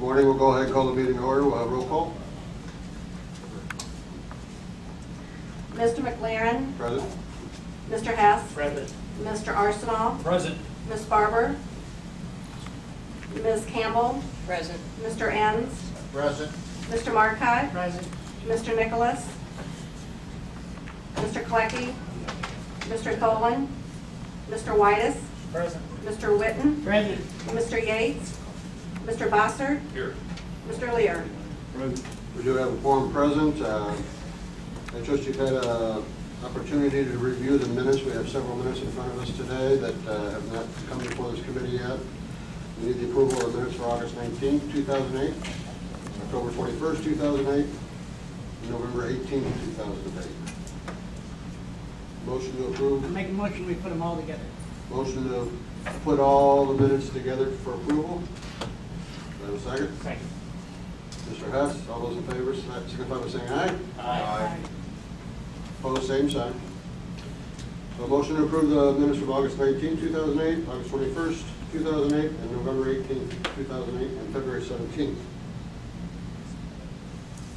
Morning. We'll go ahead and call the meeting to order. We'll have roll call. Mr. McLaren. Present. Mr. Hess. Present. Mr. Arsenal. Present. Ms. Barber. Ms. Campbell. Present. Mr. Enns. Present. Mr. Markai. Present. Mr. Nicholas. Mr. Kankakee. Mr. Tholen. Mr. Whitus. Present. Mr. Witten. Present. Mr. Yates. Mr. Bossert. Here. Mr. Lear. We do have a quorum present. I trust you've had an opportunity to review the minutes. We have several minutes in front of us today that have not come before this committee yet. We need the approval of the minutes for August 19th, 2008, October 21st, 2008, and November 18th, 2008. Motion to approve. I make a motion, we put them all together. Motion to put all the minutes together for approval. Do I have a second? Second. Mr. Hess, all those in favor, signify by saying aye. Aye. Opposed, same sign. So motion to approve the minutes from August 19, 2008, August 21st, 2008, and November 18, 2008, and February 17,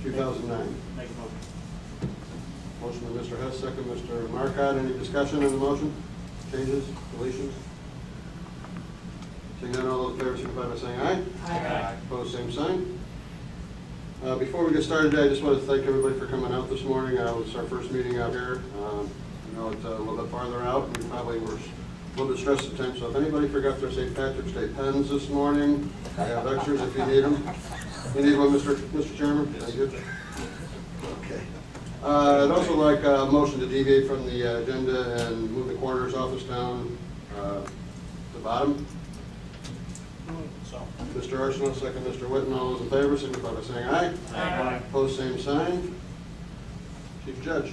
2009. Make a motion. Motion by Mr. Hess, second Mr. Marcotte. Any discussion on the motion? Changes, deletions? Seeing none, all those in favor signify by saying aye. Aye. Opposed, same sign. Before we get started today, I just want to thank everybody for coming out this morning. It's our first meeting out here. I know it's a little bit farther out, and we probably were a little bit stressed at times. So if anybody forgot their St. Patrick's Day pens this morning, I have extras if you need them. You need one, Mr. Chairman? Thank you. Okay. I'd also like a motion to deviate from the agenda and move the coroner's office down to the bottom. So. Mr. Arsenal, second Mr. Witten. All those in favor signify by saying aye. Aye. Opposed, same sign. Chief Judge,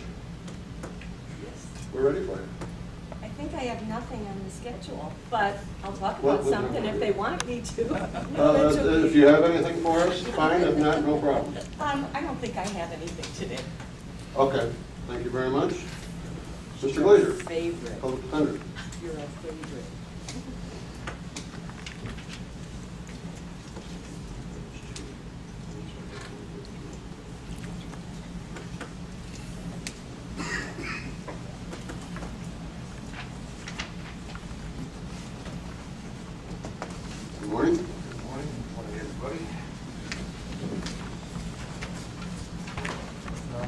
Yes. we're ready for you. I think I have nothing on the schedule, but I'll talk What about would something you- if they want me to. No, that's If okay. you have anything for us, fine. If not, no problem. I don't think I have anything today. Okay, thank you very much. Mr. Glazer, Favorite. Public Defender. You're a favorite. Good morning. Good morning. Good morning, everybody.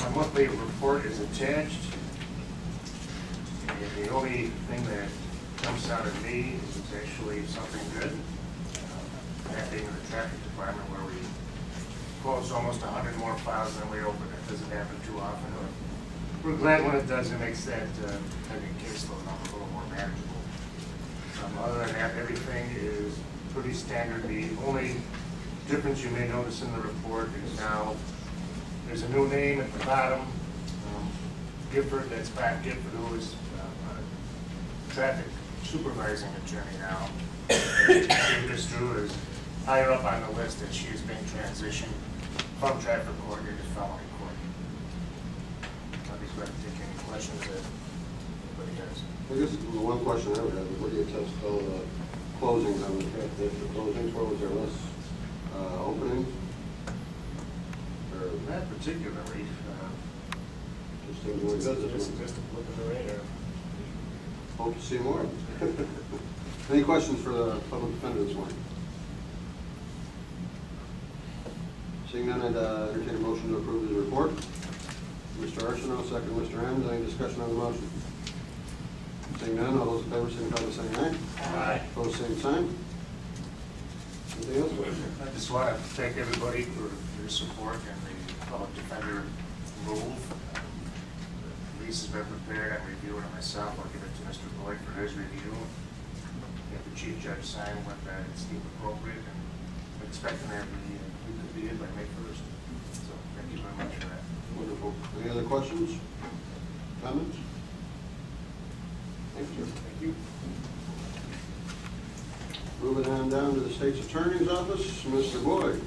My monthly report is attached. And the only thing that jumps out at me is actually something good. That being the traffic department, where we close almost 100 more files than we open. It doesn't happen too often. We're glad when it does. It makes that heavy caseload number a little more manageable. Other than that, everything is pretty standard. The only difference you may notice in the report is now there's a new name at the bottom. Gifford, that's Pat Gifford, who is a traffic supervising attorney now. This Drew is higher up on the list, that she is being transitioned from traffic court into felony court. I'll be glad to take any questions that anybody has. I guess the one question I would have is what do you test all the closings on the traffic? The closings, what was their list? Openings? Or Not particularly. just things like that? Just a blip in the radar. Hope to see more. Any questions for the public defender this morning? Seeing none, I'd entertain a motion to approve the report. Mr. Arsenault, second Mr. Enns. Any discussion on the motion? Seeing none, all those in favor signify by saying aye. Aye. Opposed, same sign. Anything else? I just want to thank everybody for your support and the public defender move. The lease has been prepared. I'm reviewing it myself. I'll give it to Mr. Boyd for his review. Get the chief judge sign what that it's deemed appropriate, and I'm expecting that we could be in by May 1st. So thank you very much for that. Wonderful. Any other questions? Comments? Thank you. Thank you. Moving on down to the state's attorney's office, Mr. Boyd.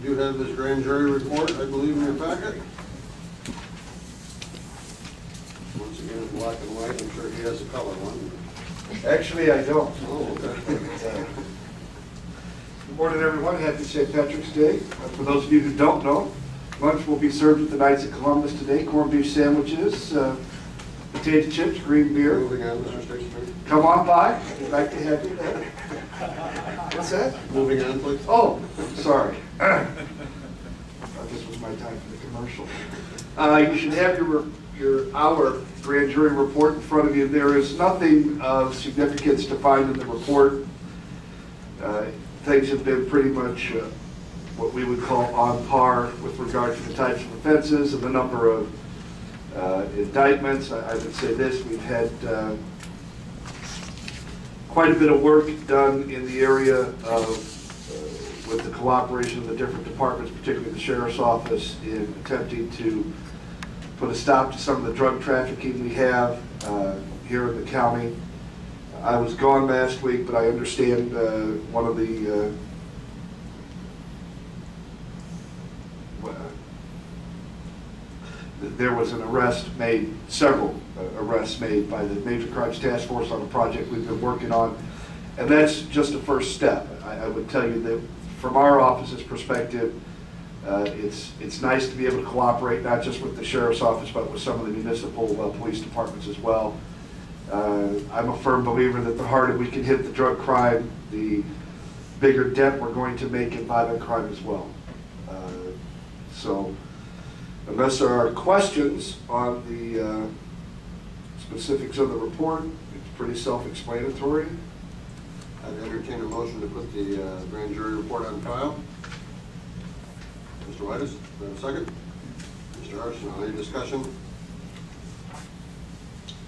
You do have this grand jury report, I believe, in your packet. Once again, in black and white. I'm sure he has a color one. Actually, I don't. Oh, okay. Good morning, everyone. Happy St. Patrick's Day. For those of you who don't know, lunch will be served at the Knights of Columbus today. Corned beef sandwiches, potato chips, green beer. Moving on, Mr. Stacy. Come on by. We'd like to have you there. What's that? Moving on, please. Oh, sorry. I thought this was my time for the commercial. You should have our grand jury report in front of you. There is nothing of significance to find in the report. Things have been pretty much what we would call on par with regard to the types of offenses and the number of indictments. I would say this: we've had quite a bit of work done in the area of, with the cooperation of the different departments, particularly the Sheriff's Office, in attempting to put a stop to some of the drug trafficking we have here in the county. I was gone last week, but I understand one of the there was an arrest made, several arrests made by the Major Crimes Task Force on a project we've been working on, and that's just a first step. I would tell you that from our office's perspective, it's nice to be able to cooperate not just with the Sheriff's Office, but with some of the municipal police departments as well. I'm a firm believer that the harder we can hit the drug crime, the bigger dent we're going to make in violent crime as well. So unless there are questions on the specifics of the report, it's pretty self-explanatory. I'd entertain a motion to put the grand jury report on file. Mr. Whitus, do I have a second? Mr. Arsenault, any discussion?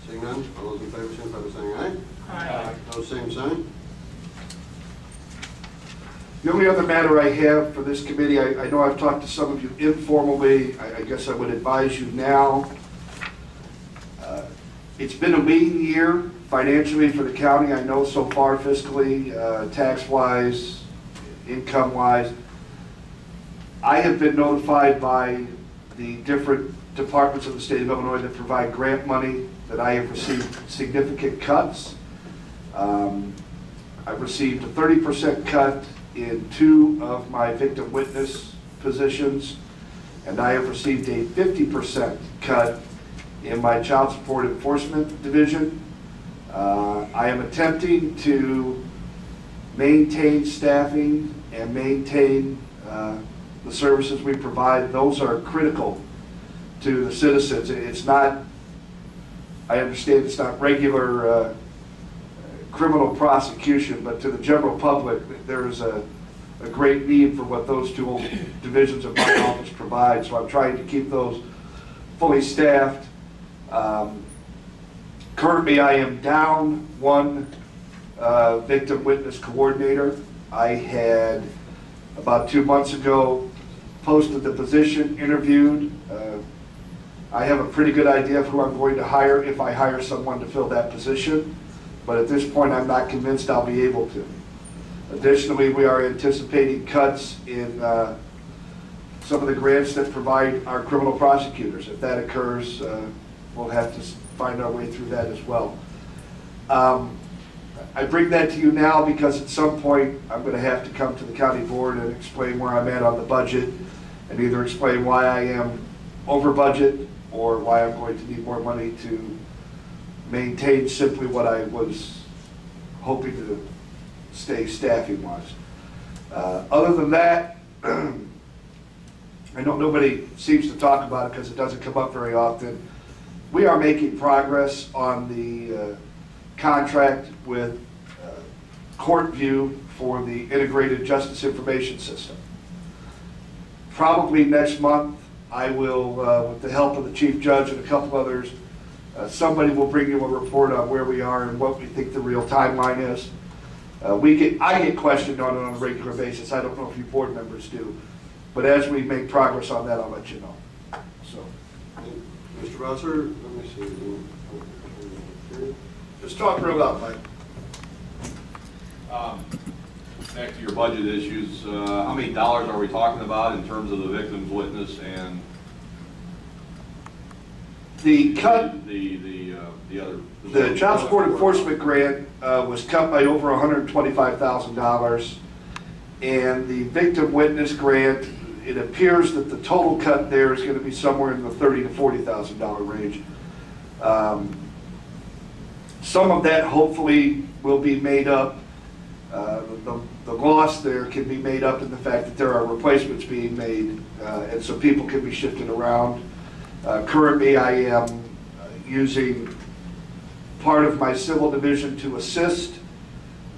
Seeing none, all those in favor signify by saying aye. Aye. Those same sign. The only other matter I have for this committee, I know I've talked to some of you informally. I guess I would advise you now. It's been a lean year financially for the county. I know so far fiscally, tax-wise, income-wise. I have been notified by the different departments of the state of Illinois that provide grant money that I have received significant cuts. I've received a 30% cut in 2 of my victim witness positions, and I have received a 50% cut in my child support enforcement division. I am attempting to maintain staffing and maintain the services we provide. Those are critical to the citizens. It's not, I understand it's not regular criminal prosecution, but to the general public, there is a great need for what those 2 divisions of my office provide. So I'm trying to keep those fully staffed. Currently, I am down 1 victim witness coordinator. I had, about 2 months ago, posted the position, interviewed. I have a pretty good idea of who I'm going to hire if I hire someone to fill that position, but at this point I'm not convinced I'll be able to. Additionally, we are anticipating cuts in some of the grants that provide our criminal prosecutors. If that occurs, we'll have to find our way through that as well. I bring that to you now because at some point I'm going to have to come to the county board and explain where I'm at on the budget, and either explain why I am over budget or why I'm going to need more money to maintain simply what I was hoping to stay staffing wise. Other than that, I know nobody seems to talk about it because it doesn't come up very often. We are making progress on the contract with CourtView for the Integrated Justice Information System. Probably next month, I will, with the help of the Chief Judge and a couple others, somebody will bring you a report on where we are and what we think the real timeline is. I get questioned on it on a regular basis. I don't know if you board members do, but as we make progress on that, I'll let you know. So, Mr. Rosser, let me see. just talk real loud, Mike. Back to your budget issues, how many dollars are we talking about in terms of the victim's witness and the cut? The other. The child support enforcement grant was cut by over $125,000. And the victim witness grant, it appears that the total cut there is going to be somewhere in the $30,000 to $40,000 range. Some of that hopefully will be made up. The loss there can be made up in the fact that there are replacements being made, and so people can be shifted around. Currently, I am using part of my civil division to assist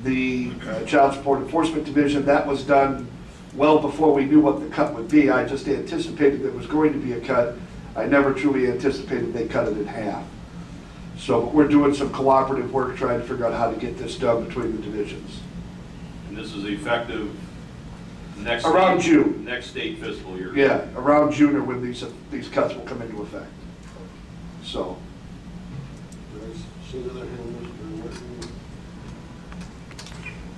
the child support enforcement division. That was done well before we knew what the cut would be. I just anticipated there was going to be a cut. I never truly anticipated they cut it in half. So we're doing some cooperative work trying to figure out how to get this done between the divisions. And this is effective next Around state, June. next state fiscal year. Yeah, around June or when these cuts will come into effect. So. Did I see another hand, Mr. Whitman?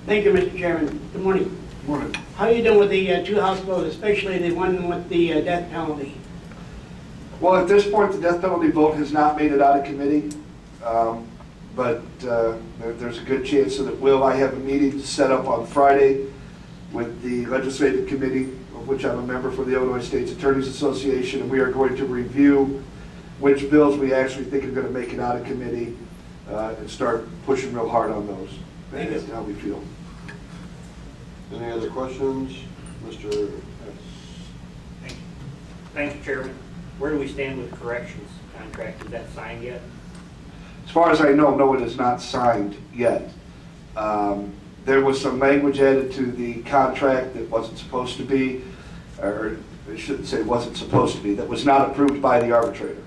Thank you, Mr. Chairman. Good morning. Morning. How are you doing with the two House bills, especially the one with the death penalty? Well, at this point, the death penalty vote has not made it out of committee, but there's a good chance that it will. I have a meeting set up on Friday with the legislative committee, of which I'm a member for the Illinois State's Attorneys Association, and we are going to review which bills we actually think are going to make it out of committee and start pushing real hard on those. That's how we feel. Any other questions? Mr. Thank you. Thank you, Chairman. Where do we stand with corrections contract? Is that signed yet? As far as I know, no, it is not signed yet. There was some language added to the contract that wasn't supposed to be, or I shouldn't say wasn't supposed to be, that was not approved by the arbitrator.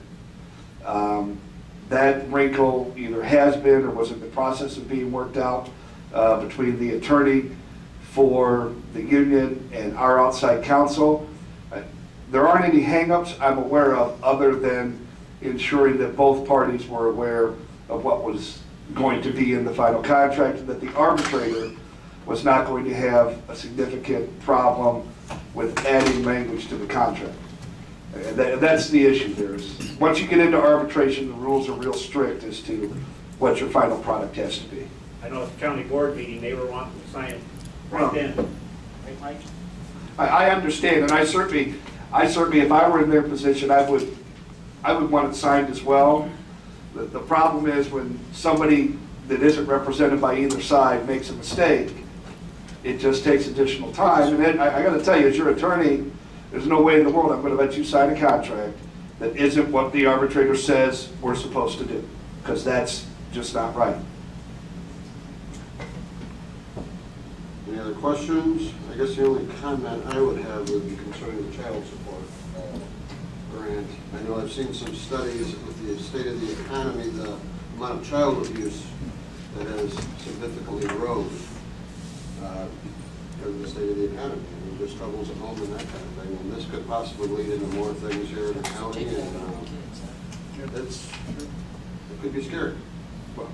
That wrinkle either has been or was in the process of being worked out between the attorney for the union and our outside counsel. There aren't any hang-ups I'm aware of other than ensuring that both parties were aware of what was going to be in the final contract, and that the arbitrator was not going to have a significant problem with adding language to the contract. And that's the issue there. Is once you get into arbitration, the rules are real strict as to what your final product has to be. I know at the county board meeting, they were wanting to sign it right then. Right, Mike? I understand, and I certainly, if I were in their position, I would want it signed as well. The problem is when somebody that isn't represented by either side makes a mistake, it just takes additional time. And then I got to tell you, as your attorney, there's no way in the world I'm going to let you sign a contract that isn't what the arbitrator says we're supposed to do, because that's just not right. Any other questions? I guess the only comment I would have would be concerning the child support grant. I know I've seen some studies with the state of the economy, the amount of child abuse that has significantly rose because of the state of the economy. I mean, just troubles at home and that kind of thing. And this could possibly lead into more things here in the county, and it could be scary. Well,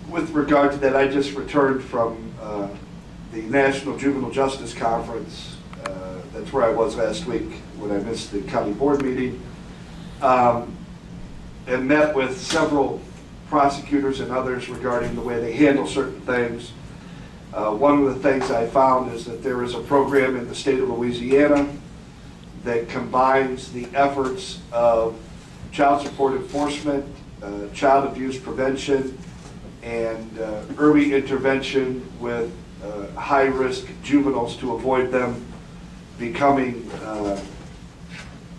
with regard to that, I just returned from the National Juvenile Justice Conference. That's where I was last week when I missed the county board meeting, and met with several prosecutors and others regarding the way they handle certain things. One of the things I found is that there is a program in the state of Louisiana that combines the efforts of child support enforcement, child abuse prevention, and early intervention with high-risk juveniles to avoid them becoming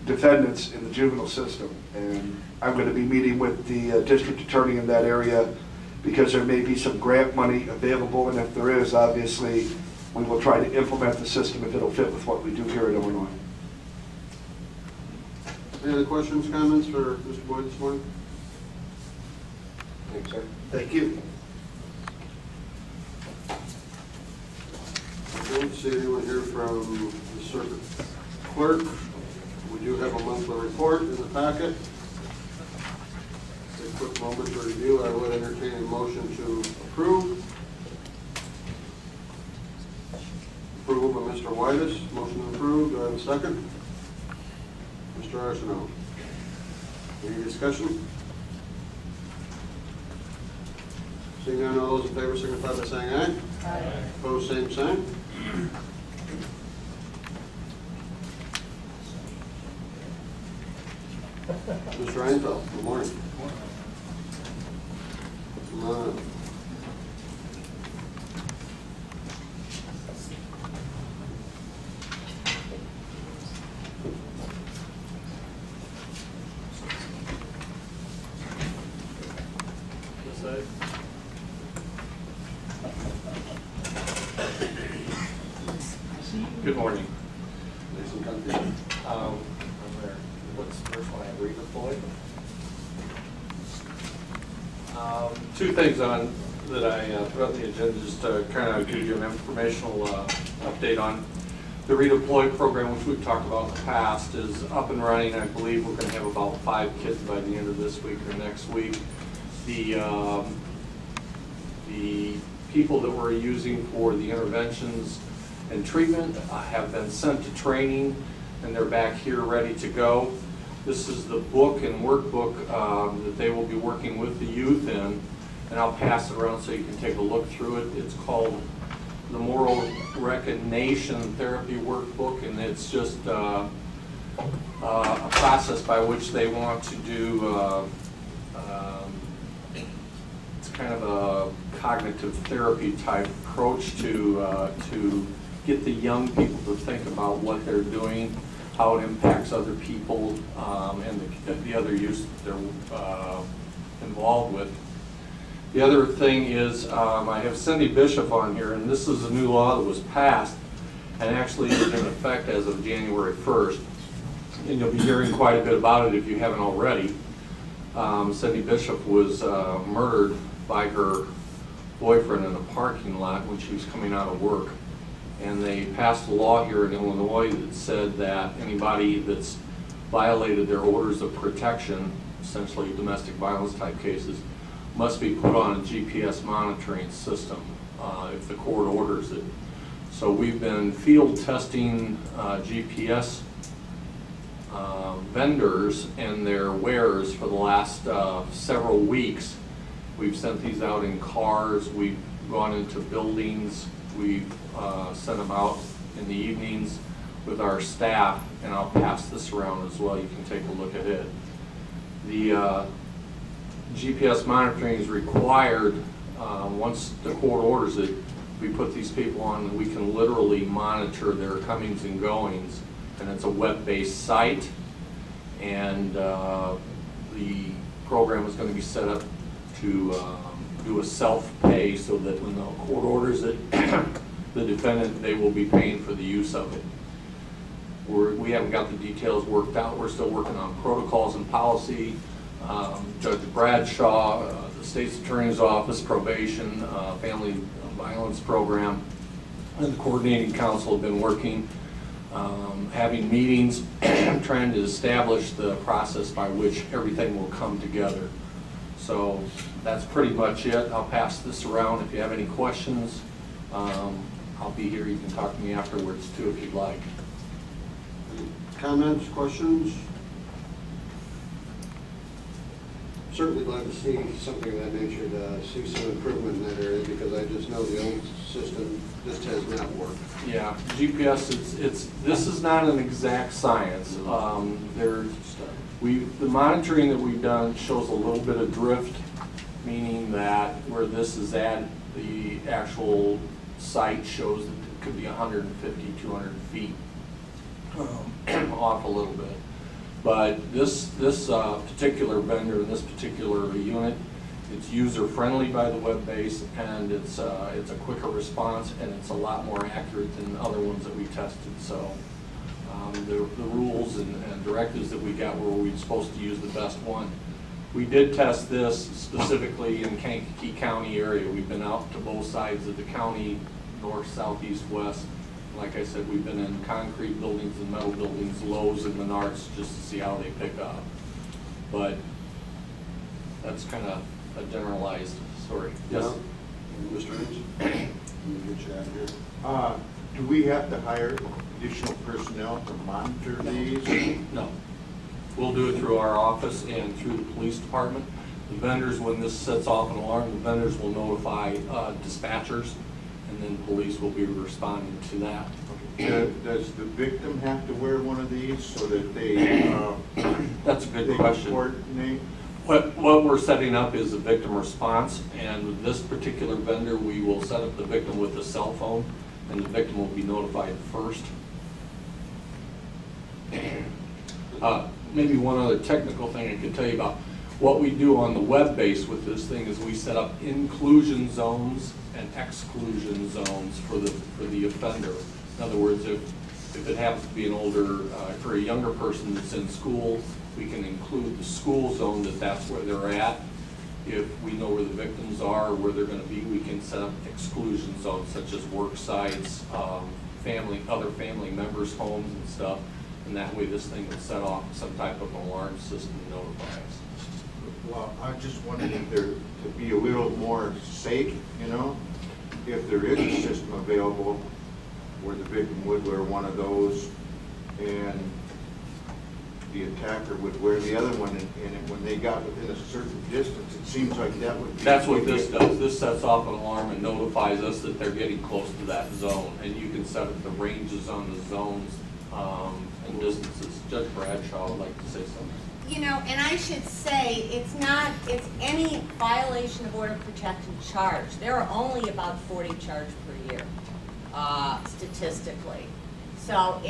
defendants in the juvenile system. And I'm going to be meeting with the district attorney in that area because there may be some grant money available, and if there is, obviously, we will try to implement the system if it'll fit with what we do here in Illinois. Any other questions, comments for Mr. Boyd this morning? Thanks, sir. Thank you. I don't see anyone here from the circuit clerk. We do have a monthly report in the packet. Take a quick moment to review. I would entertain a motion to approve. Approval by Mr. Whitus. Motion approved. Do I have a second? Mr. Arsenault. Any discussion? Seeing none, all those in favor signify by saying aye. Aye. Opposed, same sign. Mr. Reinfeldt, good morning. Come on up. Good morning. Nice and comfy. What's the first one I read deployed? Two things that I put on the agenda just to kind of give you an informational update on. The redeploy program, which we've talked about in the past, is up and running. I believe we're going to have about 5 kids by the end of this week or next week. The people that we're using for the interventions and treatment have been sent to training, and they're back here ready to go. This is the book and workbook that they will be working with the youth in, and I'll pass it around so you can take a look through it. It's called the Moral Recognition Therapy Workbook, and it's just a process by which they want to do, it's kind of a cognitive therapy type approach to get the young people to think about what they're doing, how it impacts other people, and the other use that they're involved with. The other thing is, I have Cindy Bishop on here, and this is a new law that was passed and actually is in effect as of January 1st. And you'll be hearing quite a bit about it if you haven't already. Cindy Bishop was murdered by her boyfriend in a parking lot when she was coming out of work. And they passed a law here in Illinois that said that anybody that's violated their orders of protection, essentially domestic violence type cases, must be put on a GPS monitoring system if the court orders it. So we've been field testing GPS vendors and their wares for the last several weeks. We've sent these out in cars, we've gone into buildings, we've sent them out in the evenings with our staff, and I'll pass this around as well. You can take a look at it. The GPS monitoring is required once the court orders it. We put these people on, and we can literally monitor their comings and goings, and it's a web-based site, and the program is going to be set up to do a self-pay so that when the court orders it, the defendant, they will be paying for the use of it. We haven't got the details worked out. We're still working on protocols and policy. Judge Bradshaw, the state's attorney's office, probation, family violence program, and the coordinating council have been working, having meetings, trying to establish the process by which everything will come together. So that's pretty much it. I'll pass this around. If you have any questions, I'll be here. You can talk to me afterwards too if you'd like. Comments, questions? Certainly glad to see something of that nature, to see some improvement in that area, because I just know the old system just has not worked. Yeah, GPS, this is not an exact science. The monitoring that we've done shows a little bit of drift, meaning that where this is at, the actual site shows that it could be 150, 200 feet off a little bit. But this particular vendor and this particular unit, it's user-friendly by the web base, and it's a quicker response, and it's a lot more accurate than other ones that we tested. So the rules and directives that we got were we were supposed to use the best one. We did test this specifically in Kankakee County area. We've been out to both sides of the county, north, south, east, west. Like I said, we've been in concrete buildings and metal buildings, Lowe's and Menards, just to see how they pick up. But that's kind of a generalized story. Yes? Mr. Rich? Let me get you out of here. Do we have to hire additional personnel to monitor these? No. We'll do it through our office and through the police department. The vendors, when this sets off an alarm, the vendors will notify dispatchers, and then police will be responding to that. Does the victim have to wear one of these so that they, That's a good they question. coordinate? What we're setting up is a victim response, and with this particular vendor, we will set up the victim with a cell phone, and the victim will be notified first. Maybe one other technical thing I can tell you about. What we do on the web base with this thing is we set up inclusion zones and exclusion zones for the offender. In other words, if it happens to be an older, for a younger person that's in school, we can include the school zone that's where they're at. If we know where the victims are, or where they're going to be, we can set up exclusion zones such as work sites, other family members' homes and stuff. And that way this thing will set off some type of alarm system to notify us. Well, I just wanted if there to be a little more safe, you know, if there is a system available where the victim would wear one of those and the attacker would wear the other one, and when they got within a certain distance, it seems like that would be... That's what this does. This sets off an alarm and notifies us that they're getting close to that zone. And you can set up the ranges on the zones and distances. Judge Bradshaw would like to say something. You know, and I should say, it's any violation of order of protection charge. There are only about 40 charged per year, statistically. So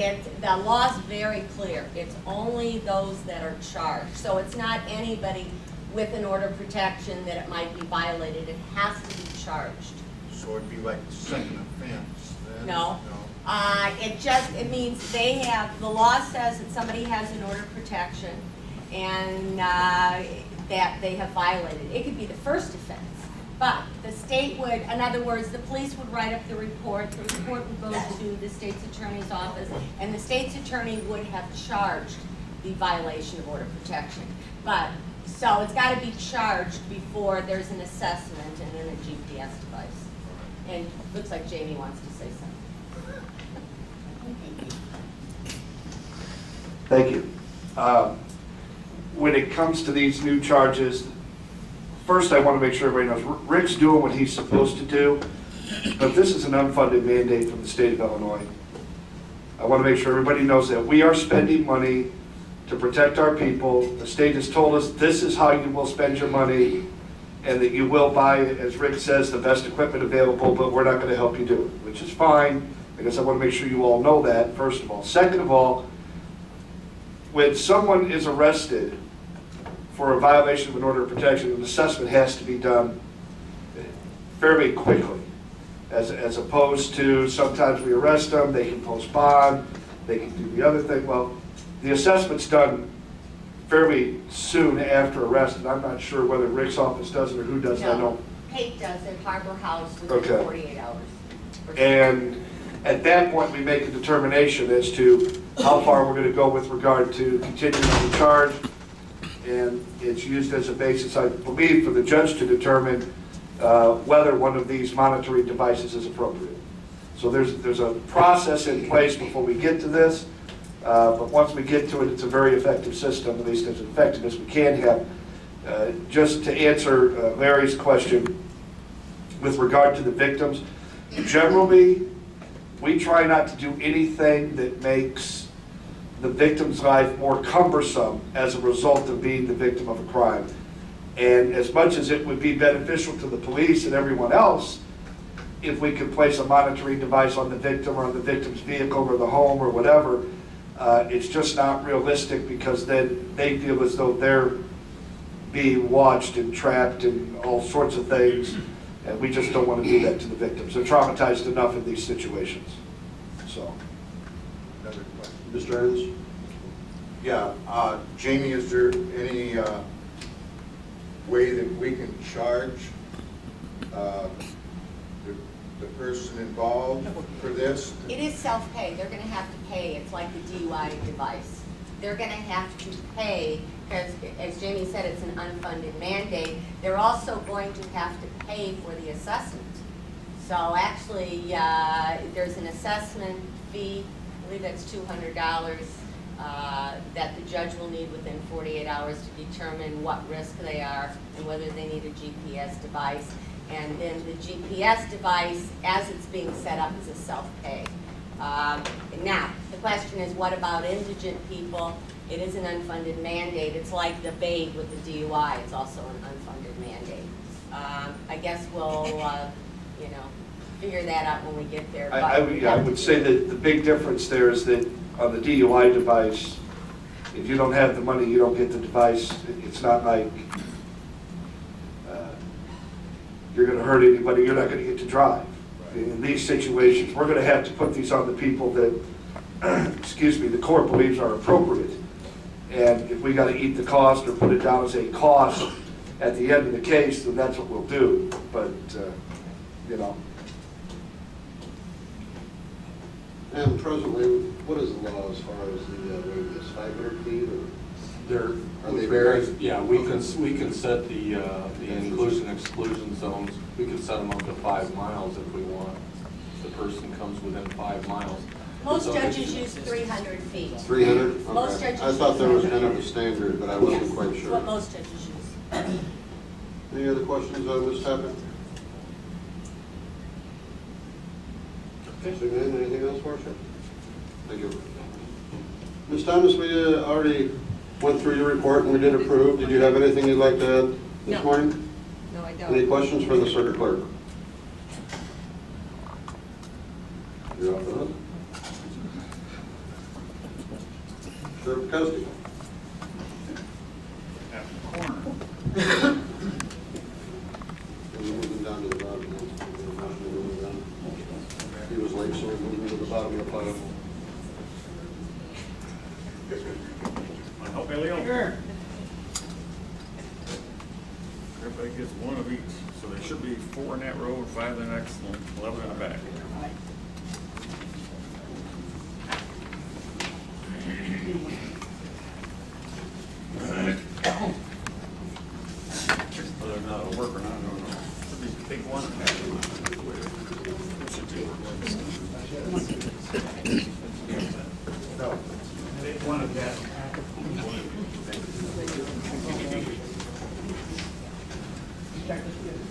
the law's very clear. It's only those that are charged. So it's not anybody with an order of protection that it might be violated. It has to be charged. So it'd be like the second offense then? No. It means the law says that somebody has an order of protection and that they have violated. It could be the first offense, but the state would, in other words, the police would write up the report would go to the state's attorney's office, and the state's attorney would have charged the violation of order of protection. So it's got to be charged before there's an assessment and then a GPS device. And it looks like Jamie wants to say something. Thank you. When it comes to these new charges, first I want to make sure everybody knows Rick's doing what he's supposed to do, but this is an unfunded mandate from the state of Illinois. I want to make sure everybody knows that we are spending money to protect our people. The state has told us this is how you will spend your money, and that you will buy, as Rick says, the best equipment available, but we're not going to help you do it, which is fine. I guess I want to make sure you all know that, first of all. Second of all, when someone is arrested for a violation of an order of protection, an assessment has to be done fairly quickly, as opposed to sometimes we arrest them, they can post bond, they can do the other thing. Well, the assessment's done fairly soon after arrest, and I'm not sure whether Rick's office does it or who does it. I don't. Kate does it, Harbor House, within 48 hours. And at that point, we make a determination as to how far we're going to go with regard to continuing on the charge. And it's used as a basis, I believe, for the judge to determine whether one of these monitoring devices is appropriate. So there's a process in place before we get to this, but once we get to it, it's a very effective system, at least as effective as we can have. Just to answer Larry's question with regard to the victims, generally, we try not to do anything that makes the victim's life more cumbersome as a result of being the victim of a crime. And as much as it would be beneficial to the police and everyone else if we could place a monitoring device on the victim or on the victim's vehicle or the home or whatever, it's just not realistic, because then they feel as though they're being watched and trapped and all sorts of things, and we just don't want to do that to the victims. They're traumatized enough in these situations. So. Another question. Mr. Ernst? Yeah, Jamie, is there any way that we can charge the person involved for this? It is self-pay. They're going to have to pay. It's like the DUI device. They're going to have to pay because, as Jamie said, it's an unfunded mandate. They're also going to have to pay for the assessment. So actually, there's an assessment fee. I believe that's $200 that the judge will need within 48 hours to determine what risk they are and whether they need a GPS device. And then the GPS device, as it's being set up, is a self-pay. Now, the question is, what about indigent people? It is an unfunded mandate. It's like the BAID with the DUI. It's also an unfunded mandate. I guess we'll, you know, figure that out when we get there. I would say that the big difference there is that on the DUI device, if you don't have the money, you don't get the device. It's not like you're going to hurt anybody, you're not going to get to drive. In these situations, we're going to have to put these on the people that, excuse me, the court believes are appropriate. And if we got to eat the cost or put it down as a cost at the end of the case, then that's what we'll do. But, you know. And presently, what is the law as far as the radius, 500 feet or? There, Are they varies, very- yeah, we can set the inclusion exclusion zones, we can set them up to 5 miles if we want. The person comes within 5 miles. Most So judges use 300 feet. 300? Most Okay. judges I thought there was use kind of a 300. standard, but I wasn't Yes, quite it's sure. what most judges use. Any other questions on this topic? Seeing none, anything else for us? Thank you. Ms. Thomas, we already went through your report and we did approve. Did you have anything you'd like to add this No. morning? No, I Any don't. questions for the circuit clerk? You're off the hook. Sheriff Custody. At the corner. We're moving down to the bottom. He was late, so we're moving to the bottom of the pile. Want to help me, Leo? Sure. Everybody gets one of each, so there should be 4 in that row, 5 in the next, and 11 in the back. Whether or not it'll work or not, I don't know. Should be big one. Should be. Take one of that.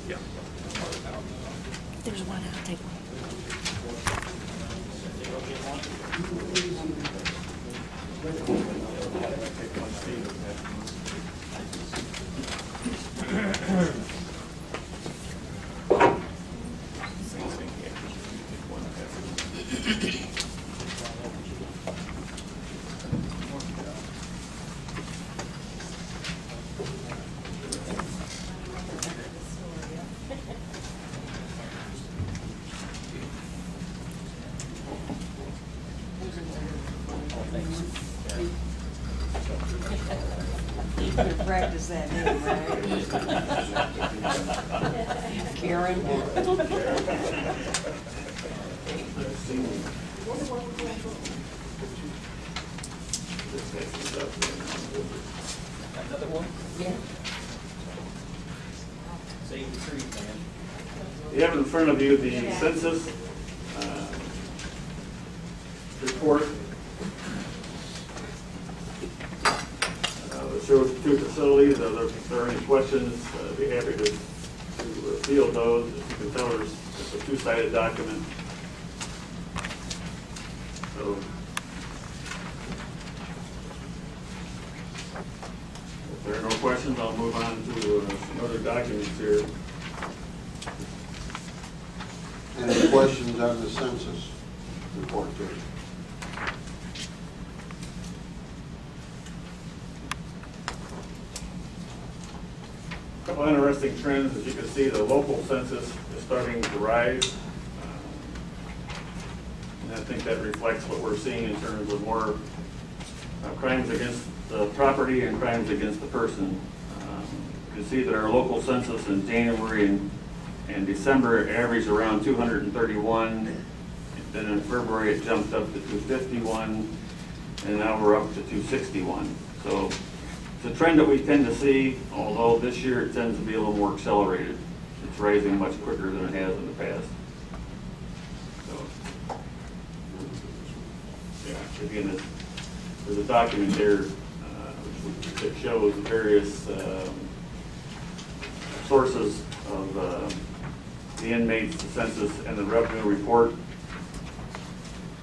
Yeah. There's one, I'll take one. You could practice that name, right? Karen. Another one? Yeah. Save the trees, man. You have in front of you the census report. It shows 2 facilities. If there are any questions, I'd be happy to field those. As you can tell, it's a 2-sided document. So, if there are no questions, I'll move on to some other documents here. Any questions on the census report, too? A couple interesting trends. As you can see, the local census is starting to rise. And I think that reflects what we're seeing in terms of more crimes against the property and crimes against the person. You can see that our local census in January and December averaged around 231. Then in February it jumped up to 251, and now we're up to 261. So it's a trend that we tend to see, although this year it tends to be a little more accelerated. It's rising much quicker than it has in the past. So, yeah, again, there's a document there that shows the various sources of the inmates, the census, and the revenue report.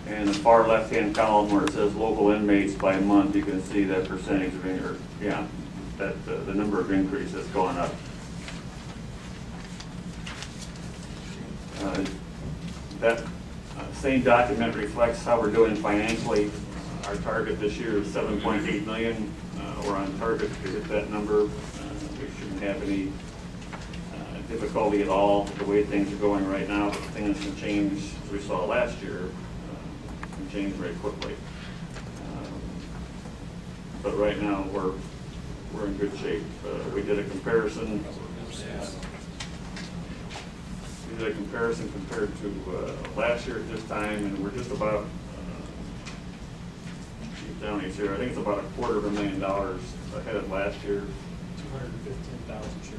And the far left-hand column where it says local inmates by month, you can see that percentage of, the number of increase that's gone up. That same document reflects how we're doing financially. Our target this year is 7.8 million. We're on target to hit that number. We shouldn't have any difficulty at all the way things are going right now. But things can change, as we saw last year, can change very quickly. But right now we're in good shape. We did a comparison. Compared to last year at this time, and we're just about, down here, I think it's about $250,000 ahead of last year. 215,000 sure.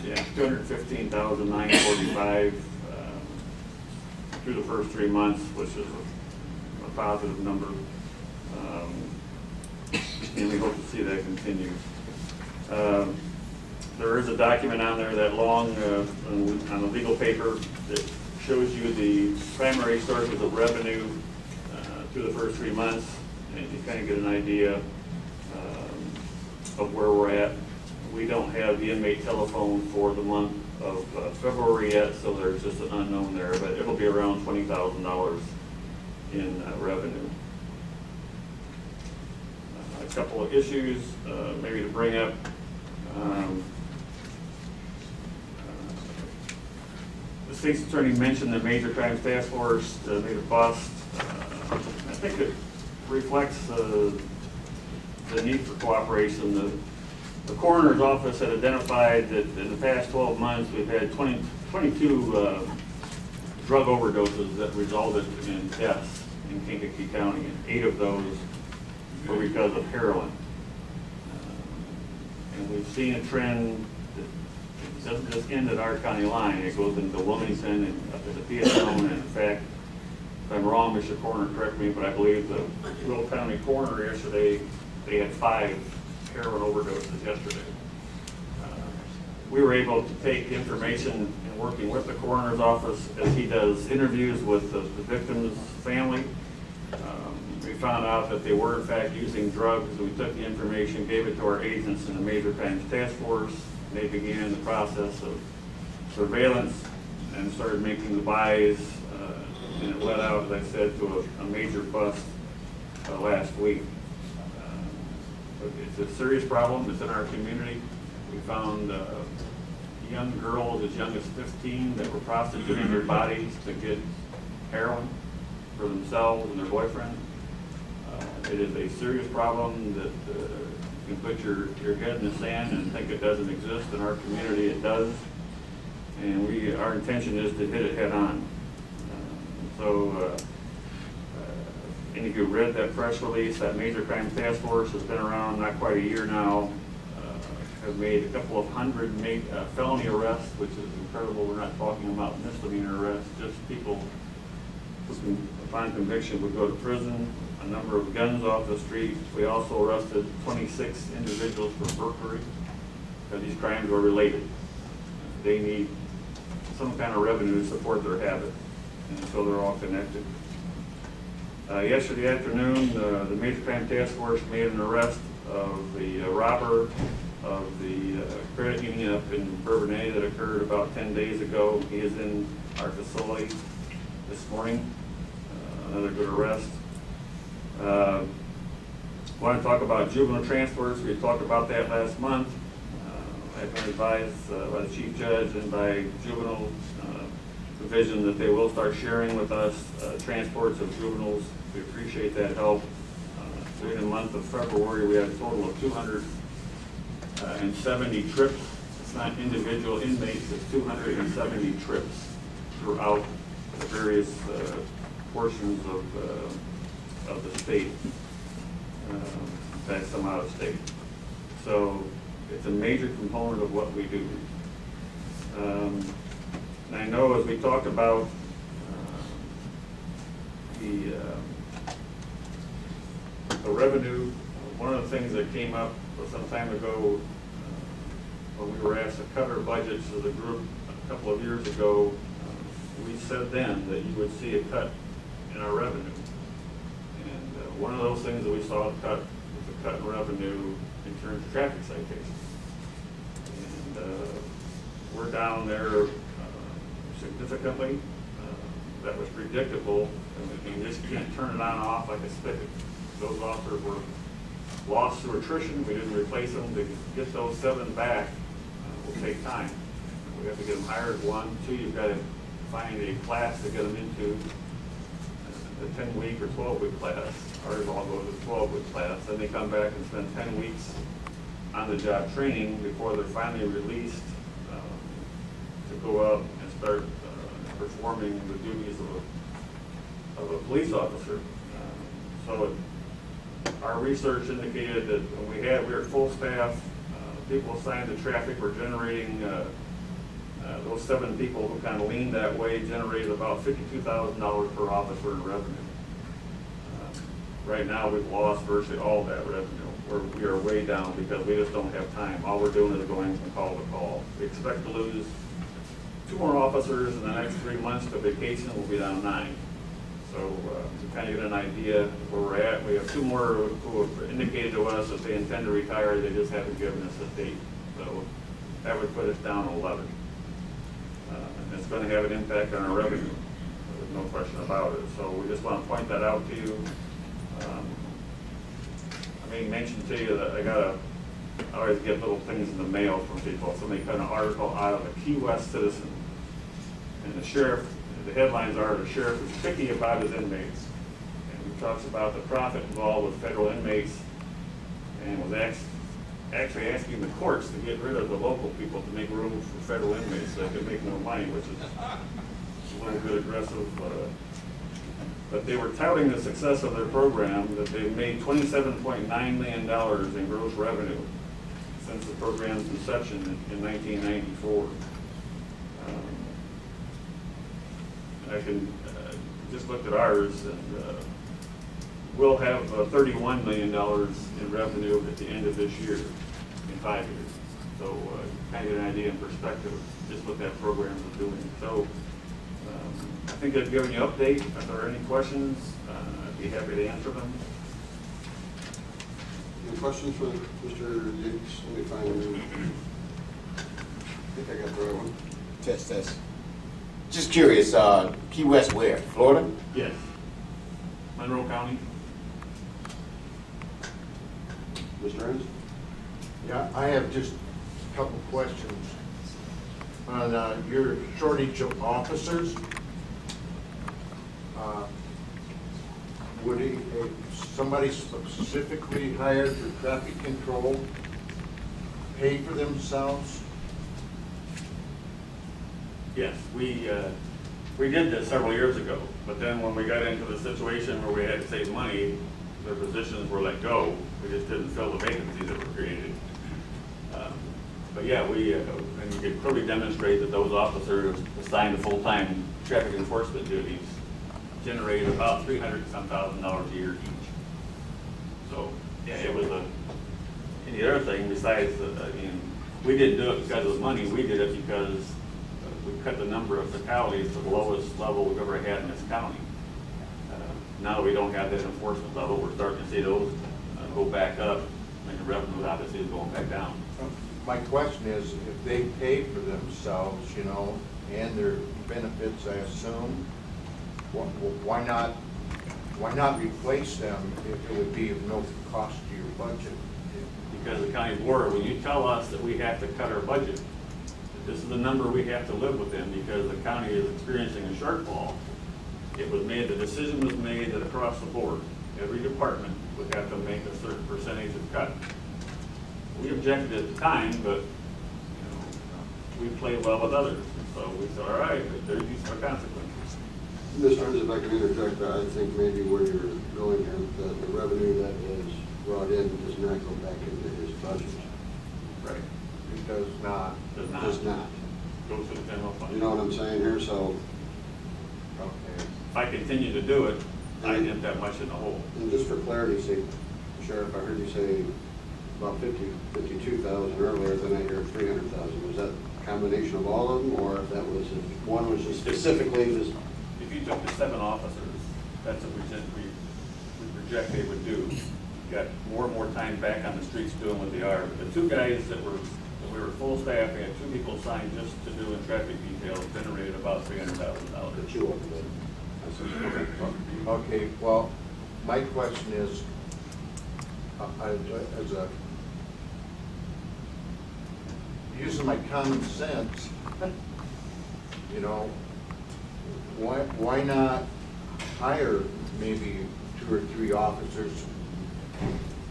Yeah, 215,945 through the first 3 months, which is a positive number. And we hope to see that continue. There is a document on there, that long, on the legal paper, that shows you the primary sources of revenue through the first 3 months, and you kind of get an idea of where we're at. We don't have the inmate telephone for the month of February yet, so there's just an unknown there, but it'll be around $20,000 in revenue. A couple of issues maybe to bring up. The state's attorney mentioned the Major Crimes Task Force made a bust. I think it reflects the need for cooperation. The coroner's office had identified that in the past 12 months we've had 22 drug overdoses that resulted in deaths in Kankakee County, and 8 of those were because of heroin. And we've seen a trend that doesn't just end at our county line. It goes into Wilmington and up into Peatone, and in fact, if I'm wrong, Mr. Coroner, correct me, but I believe the Will County coroner yesterday, they had 5 heroin overdoses yesterday. We were able to take information and working with the coroner's office as he does interviews with the victim's family. We found out that they were in fact using drugs. We took the information, gave it to our agents in the Major Crimes Task Force. They began the process of surveillance and started making the buys, and it led out, as I said, to a major bust last week. It's a serious problem. It's in our community. We found young girls as young as 15 that were prostituting their bodies to get heroin for themselves and their boyfriend. It is a serious problem that you can put your head in the sand and think it doesn't exist. In our community it does, and our intention is to hit it head on. Any of you read that press release? That Major Crimes Task Force has been around not quite a year now, have made a couple of hundred felony arrests, which is incredible. We're not talking about misdemeanor arrests, just people who, upon conviction, would go to prison. A number of guns off the street. We also arrested 26 individuals for burglary, because these crimes were related. They need some kind of revenue to support their habit, and so they're all connected. Yesterday afternoon, the Major Crime Task Force made an arrest of the robber of the credit union up in Bourbonnais that occurred about 10 days ago. He is in our facility this morning. Another good arrest. I want to talk about juvenile transfers. We talked about that last month. I've been advised by the chief judge and by juvenile division that they will start sharing with us transports of juveniles. We appreciate that help. During the month of February, we had a total of 270 trips. It's not individual inmates, it's 270 trips throughout the various portions of the state, that's some out of state. So it's a major component of what we do. And I know as we talked about the revenue, one of the things that came up some time ago when we were asked to cut our budgets as a group a couple of years ago, we said then that you would see a cut in our revenue. one of those things that we saw cut was a cut in revenue in terms of traffic citations. And we're down there significantly. That was predictable, and you just can't turn it on and off like a spigot. Those officers were lost through attrition. We didn't replace them. To get those 7 back will take time. We have to get them hired, 1. 2, you've got to find a class to get them into, the 10-week or 12-week class. Ours all go to the 12-week class. Then they come back and spend 10 weeks on the job training before they're finally released to go out and start performing the duties of a police officer. So our research indicated that when we were at full staff, people assigned to traffic were generating, those 7 people who kind of leaned that way generated about $52,000 per officer in revenue. Right now, we've lost virtually all that revenue. We are way down because we just don't have time. All we're doing is going from call to call. We expect to lose 2 more officers in the next 3 months to vacation. We'll be down 9. So to kind of get an idea of where we're at, we have 2 more who have indicated to us that they intend to retire. They just haven't given us a date. So that would put us down to 11. And it's going to have an impact on our revenue. There's no question about it. So we just want to point that out to you. I may mention to you that I always get little things in the mail from people. Somebody cut an article out of a Key West citizen. And the sheriff, the headlines are, the sheriff is picky about his inmates. And he talks about the profit involved with federal inmates and was actually asking the courts to get rid of the local people to make room for federal inmates so they could make more money, which is a little bit aggressive. But they were touting the success of their program, that they've made $27.9 million in gross revenue since the program's inception in 1994. I can just looked at ours, and we'll have $31 million in revenue at the end of this year, in 5 years. So kind of get an idea in perspective just what that program is doing. So I think I've given you an update. If there are any questions, I'd be happy to answer them. Any questions for Mr. Yates? Let me find him. I think I got the right one. Test. Just curious, Key West where? Florida? Yes. Monroe County. Mr. Ernst? Yeah, I have just a couple questions on your shortage of officers. Would somebody specifically hired for traffic control pay for themselves? Yes, we did this several years ago, but then when we got into the situation where we had to save money, the positions were let go. We just didn't fill the vacancies that were created. But yeah, and we could clearly demonstrate that those officers assigned to full-time traffic enforcement duties generated about $300-some thousand a year each. So yeah, it was and the other thing besides, we didn't do it because of the money. We did it because we cut the number of fatalities to the lowest level we've ever had in this county. Now that we don't have that enforcement level, we're starting to see those go back up, and the revenue obviously is going back down. My question is, if they pay for themselves, and their benefits, I assume, why not replace them if it would be of no cost to your budget? Because the county board, when you tell us that we have to cut our budget, this is the number we have to live within because the county is experiencing a shortfall. It was made, the decision was made that across the board, every department would have to make a certain percentage of cut. We objected at the time, but we played well with others. So we said, all right, there's these consequences. Mr. Ernst, if I can interject, I think maybe where you're going here, the revenue that is brought in does not go back into his budget. Right. It does not. Does not. Goes to the general fund. You know what I'm saying here? So, Okay. If I continue to do it, I didn't that much in the hole. and just for clarity's sake, Sheriff, I heard you say about 52,000 earlier, then I hear 300,000. Was that a combination of all of them, or if that was, if one was just specifically just? If you took the 7 officers, that's what we project they would do. Got more and more time back on the streets doing what they are. But the two guys that we were full staff, we had 2 people assigned just to do in traffic details, generated about $300,000. That you opened it. Okay, well, my question is, as a, using my common sense, you know, why not hire maybe 2 or 3 officers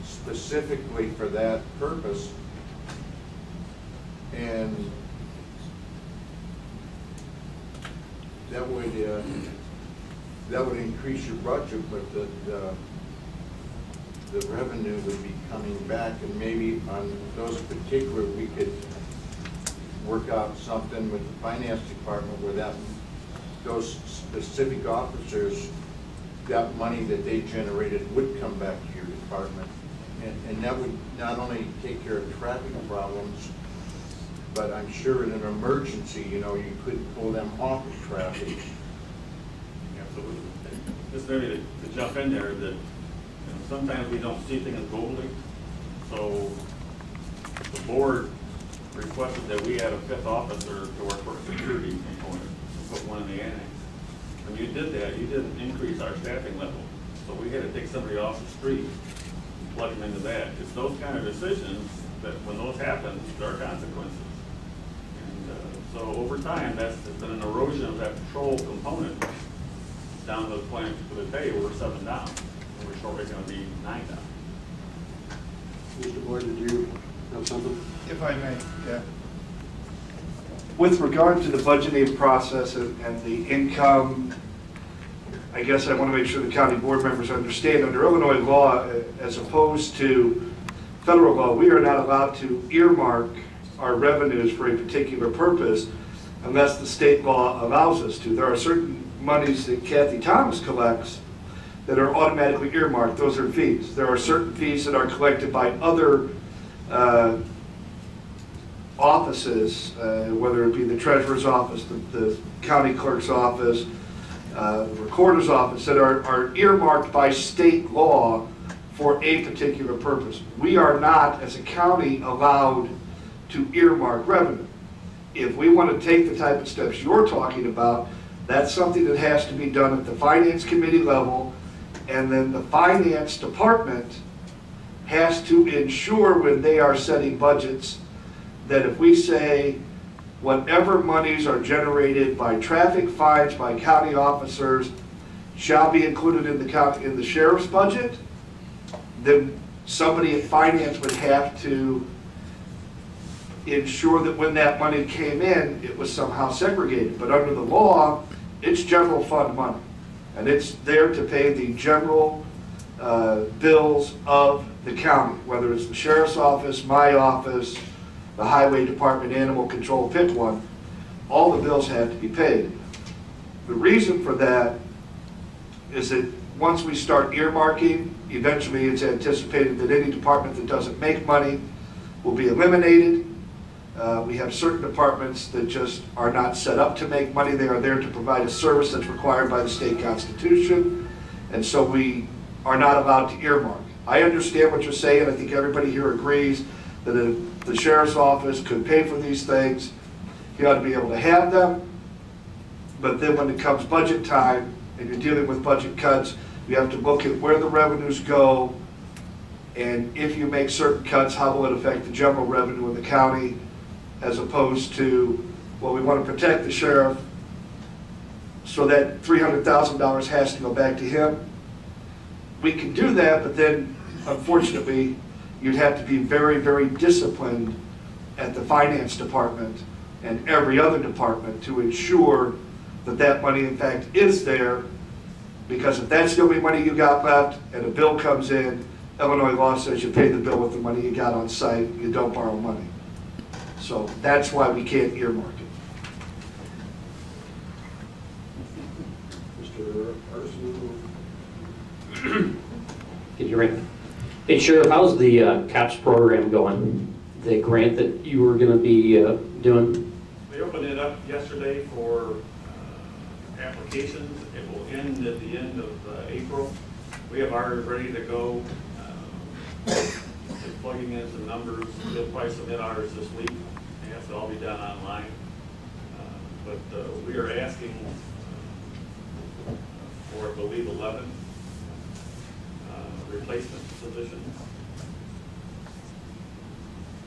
specifically for that purpose? And that would increase your budget, but the revenue would be coming back, and maybe on those particular, we could work out something with the finance department where those specific officers, that money that they generated would come back to your department. And that would not only take care of traffic problems, but I'm sure in an emergency, you know, you could pull them off of traffic. Absolutely. Just maybe to jump in there, that sometimes we don't see things globally. So the board requested that we add a 5th officer to our court security component, put one in the annex. When you did that, you didn't increase our staffing level. So we had to take somebody off the street and plug them into that. It's those kind of decisions that when those happen, there are consequences. And so over time, there's been an erosion of that patrol component down to the point for the day we're 7 down. And we're shortly going to be 9 down. Mr. Boyd, did you have something? If I may, yeah. With regard to the budgeting process and the income, I guess I want to make sure the county board members understand, under Illinois law, as opposed to federal law, we are not allowed to earmark our revenues for a particular purpose unless the state law allows us to. There are certain monies that Kathy Thomas collects that are automatically earmarked. Those are fees. There are certain fees that are collected by other offices, whether it be the treasurer's office, the county clerk's office, the recorder's office, that are earmarked by state law for a particular purpose. We are not, as a county, allowed to earmark revenue. If we want to take the type of steps you're talking about, that's something that has to be done at the finance committee level, and then the finance department has to ensure when they are setting budgets that if we say whatever monies are generated by traffic fines by county officers shall be included in the sheriff's budget, then somebody at finance would have to ensure that when that money came in, it was somehow segregated. But under the law, it's general fund money, and it's there to pay the general bills of the county, whether it's the sheriff's office, my office, the highway department, animal control, pick one. All the bills have to be paid. The reason for that is that once we start earmarking, eventually it's anticipated that any department that doesn't make money will be eliminated. We have certain departments that just are not set up to make money. They are there to provide a service that's required by the state constitution, and so we are not allowed to earmark. I understand what you're saying. I think everybody here agrees that if the sheriff's office could pay for these things, he ought to be able to have them. But then when it comes budget time and you're dealing with budget cuts, you have to look at where the revenues go, and if you make certain cuts, how will it affect the general revenue in the county, as opposed to, well, we want to protect the sheriff, so that $300,000 has to go back to him. We can do that, but then, unfortunately, you'd have to be very, very disciplined at the finance department and every other department to ensure that that money, in fact, is there, because if that's the only money you got left and a bill comes in, Illinois law says you pay the bill with the money you got on site, you don't borrow money. So that's why we can't earmark it. Mr. Arson? Can you ring? Hey, Sheriff, how's the COPS program going? The grant that you were going to be doing? They opened it up yesterday for applications. It will end at the end of April. We We have ours ready to go. Just plugging in some numbers. We'll probably submit ours this week. It has to all be done online. But we are asking for, I believe, 11 replacement positions.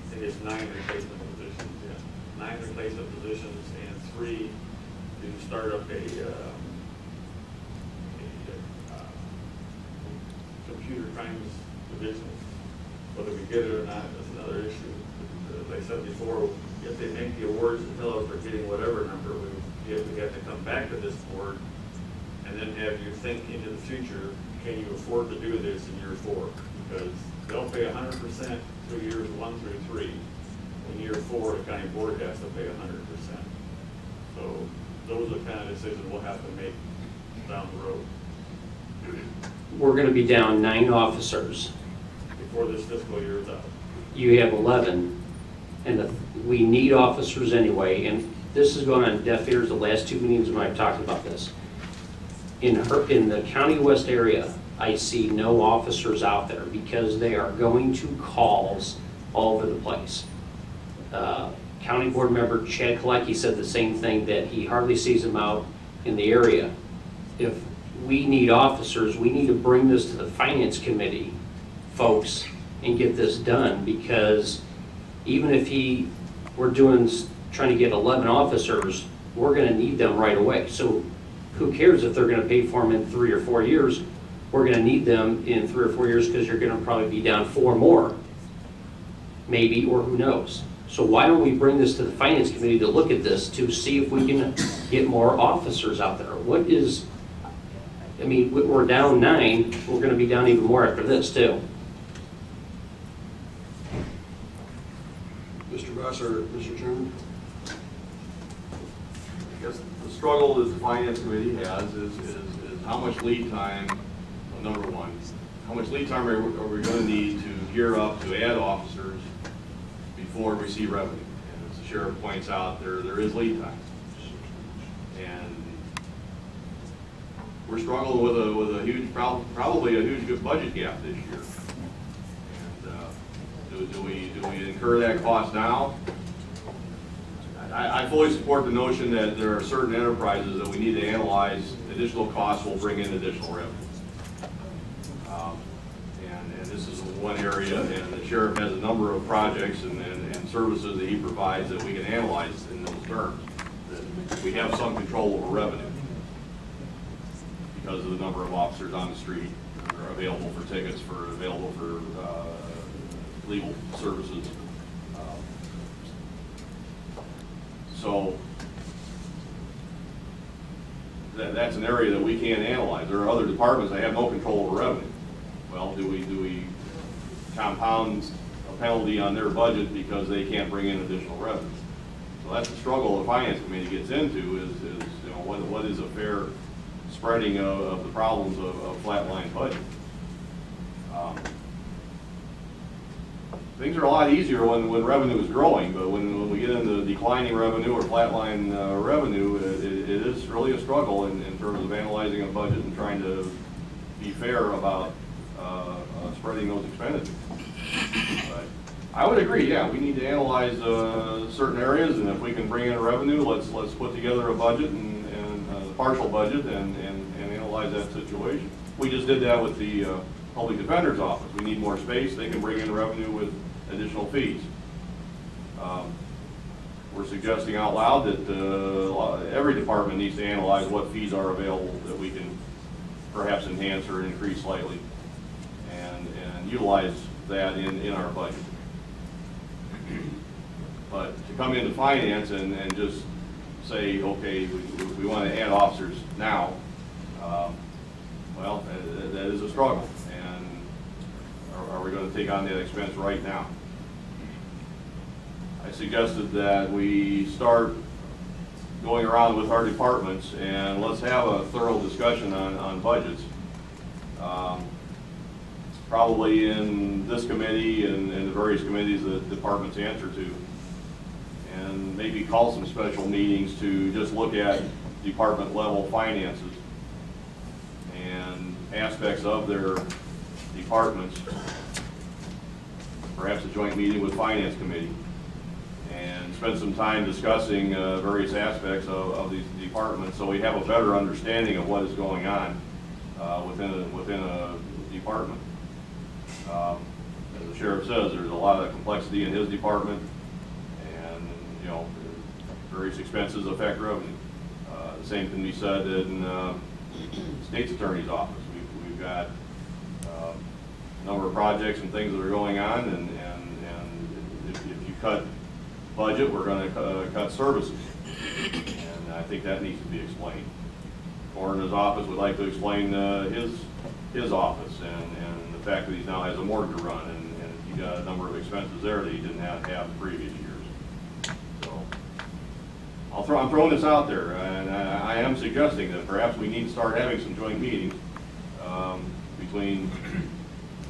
I think it's 9 replacement positions, yeah. 9 replacement positions and 3 to start up a computer crimes division. Whether we get it or not is another issue. As I said before, if they make the awards and tell us we're getting whatever number, we have to come back to this board and then have you think into the future, can you afford to do this in year 4? Because they'll pay 100% through years 1 through 3. In year 4, the county board has to pay 100%. So those are the kind of decisions we'll have to make down the road. We're going to be down 9 officers. Before this fiscal year is out. You have 11, and we need officers anyway, and this has gone on deaf ears the last 2 meetings when I've talked about this. In the County West area, I see no officers out there because they are going to calls all over the place. County Board member Chad Kalecki said the same thing, that he hardly sees them out in the area. If we need officers, we need to bring this to the Finance Committee, folks, and get this done, because even if we're trying to get 11 officers, we're going to need them right away. So who cares if they're going to pay for them in 3 or 4 years? We're going to need them in 3 or 4 years because you're going to probably be down 4 more, maybe, or who knows. So why don't we bring this to the Finance Committee to look at this to see if we can get more officers out there? I mean, we're down 9, we're going to be down even more after this too. Mr. Buss or Mr. Chairman? I guess the struggle that the Finance Committee has is how much lead time, number one, how much lead time are we going to need to gear up to add officers before we see revenue? And as the sheriff points out, there is lead time. And we're struggling with a huge, probably a huge budget gap this year. And do we incur that cost now? I fully support the notion that there are certain enterprises that we need to analyze. Additional costs will bring in additional revenue. And this is one area, and the sheriff has a number of projects and services that he provides that we can analyze in those terms. That we have some control over revenue because of the number of officers on the street that are available for tickets, available for legal services. So that's an area that we can't analyze. There are other departments that have no control over revenue. Well, do we compound a penalty on their budget because they can't bring in additional revenue? So that's the struggle the Finance Committee gets into is you know, what is a fair spreading of the problems of flatline budget. Things are a lot easier when revenue is growing, but when we get into declining revenue or flatline revenue, it is really a struggle in terms of analyzing a budget and trying to be fair about spreading those expenditures. But I would agree, yeah, we need to analyze certain areas, and if we can bring in revenue, let's put together a budget and a partial budget and analyze that situation. We just did that with the Public Defender's Office. We need more space. They can bring in revenue with additional fees. We're suggesting out loud that every department needs to analyze what fees are available that we can perhaps enhance or increase slightly and utilize that in our budget. But to come into finance and just say, okay, we want to add officers now, well, that is a struggle. And are we going to take on that expense right now? I suggested that we start going around with our departments and let's have a thorough discussion on budgets. Probably in this committee and the various committees that departments answer to. And maybe call some special meetings to just look at department level finances and aspects of their departments, perhaps a joint meeting with Finance Committee, and spend some time discussing various aspects of these departments so we have a better understanding of what is going on within a department. As the sheriff says, there's a lot of complexity in his department, and various expenses affect revenue. The same can be said in the state's attorney's office. We've got a number of projects and things that are going on, and if you cut budget, we're going to cut services, and I think that needs to be explained. Coroner's office would like to explain his office and the fact that he now has a morgue to run, and he got a number of expenses there that he didn't have in previous years. So I'm throwing this out there, and I am suggesting that perhaps we need to start having some joint meetings between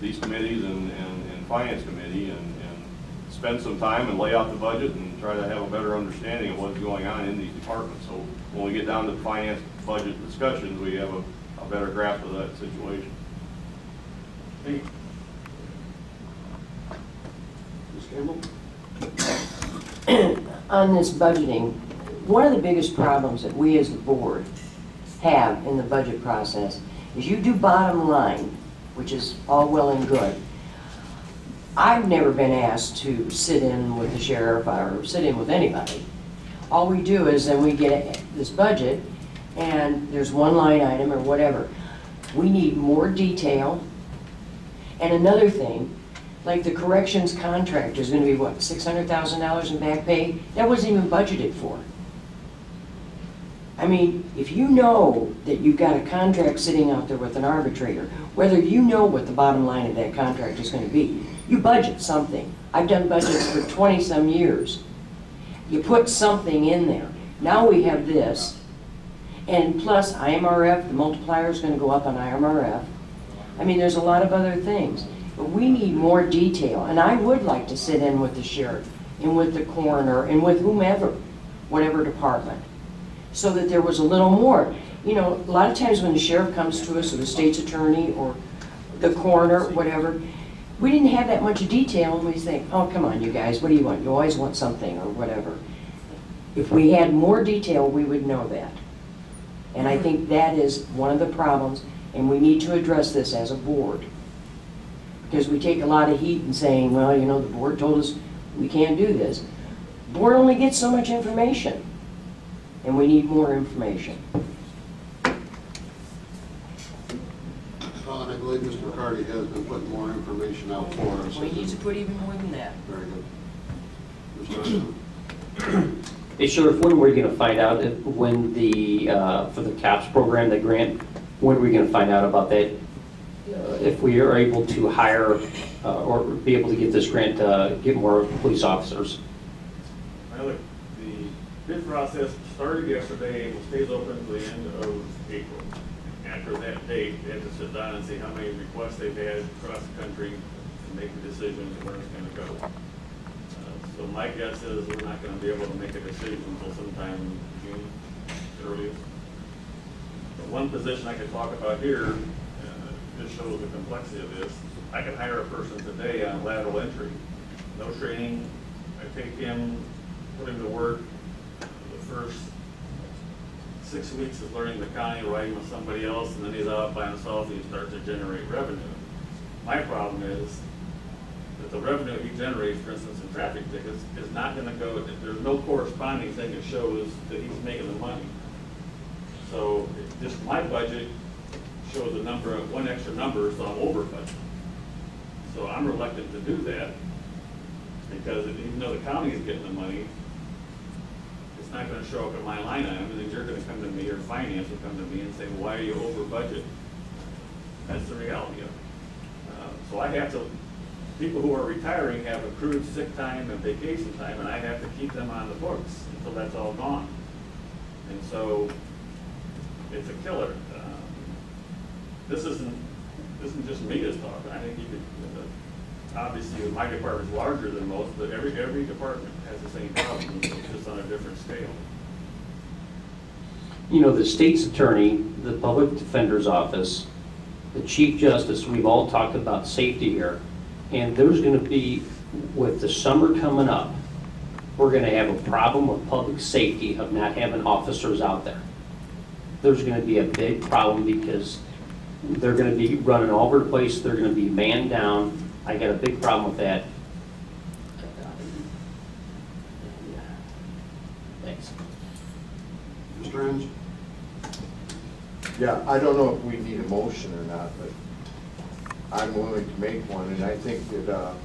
these committees and Finance Committee, and spend some time and lay out the budget and try to have a better understanding of what's going on in these departments. So when we get down to finance budget discussions, we have a better grasp of that situation. Ms. Campbell? On this budgeting, one of the biggest problems that we as the board have in the budget process is you do bottom line, which is all well and good. I've never been asked to sit in with the sheriff or sit in with anybody. All we do is then we get this budget and there's one line item or whatever. We need more detail. And another thing, like the corrections contract is going to be what, $600,000 in back pay? That wasn't even budgeted for. I mean, if you know that you've got a contract sitting out there with an arbitrator, whether you know what the bottom line of that contract is going to be, you budget something. I've done budgets for 20-some years. You put something in there. Now we have this. And plus IMRF, the multiplier is going to go up on IMRF. I mean, there's a lot of other things. But we need more detail. And I would like to sit in with the sheriff and with the coroner and with whomever, whatever department, so that there was a little more. You know, a lot of times when the sheriff comes to us, or the state's attorney, or the coroner, whatever, we didn't have that much detail, and we think, oh, come on, you guys, what do you want? You always want something, or whatever. If we had more detail, we would know that. And I think that is one of the problems, and we need to address this as a board. Because we take a lot of heat in saying, well, you know, the board told us we can't do this. The board only gets so much information, and we need more information. Well, and I believe Mr. McCarty has been putting more information out for us. We need to put even more than that. Very good. Mr. Hey, Sheriff, when are we going to find out when the, for the CAPS program, the grant, when are we going to find out about that? If we are able to hire or be able to get this grant, get more police officers? Well, the bid process started yesterday and stays open until the end of April. After that date, they have to sit down and see how many requests they've had across the country and make a decision where it's going to go. So my guess is we're not going to be able to make a decision until sometime in June, earliest. But one position I could talk about here, just shows the complexity of this. I could hire a person today on lateral entry, no training. I take him, put him to work. The first 6 weeks is learning the county, riding with somebody else, and then he's out by himself and he starts to generate revenue. My problem is that the revenue he generates, for instance, in traffic tickets, is not going to go, there's no corresponding thing that shows that he's making the money. So just my budget shows a number of one extra number, so I'm over budget. So I'm reluctant to do that because even though the county is getting the money, it's not going to show up in my line item, and then you're going to come to me, or finance will come to me and say, why are you over budget? That's the reality of it. So I have to, people who are retiring have accrued sick time and vacation time, and I have to keep them on the books until that's all gone. And so it's a killer. This isn't just me that's talking. I think you could, obviously my department's larger than most, but every department has the same problem, it's just on a different scale. You know, the state's attorney, the public defender's office, the Chief Justice, we've all talked about safety here, and there's gonna be, with the summer coming up, we're gonna have a problem with public safety of not having officers out there. There's gonna be a big problem because they're gonna be running all over the place, they're gonna be manned down. I got a big problem with that. Thanks. Mr. Enns? Yeah, I don't know if we need a motion or not, but I'm willing to make one, and I think that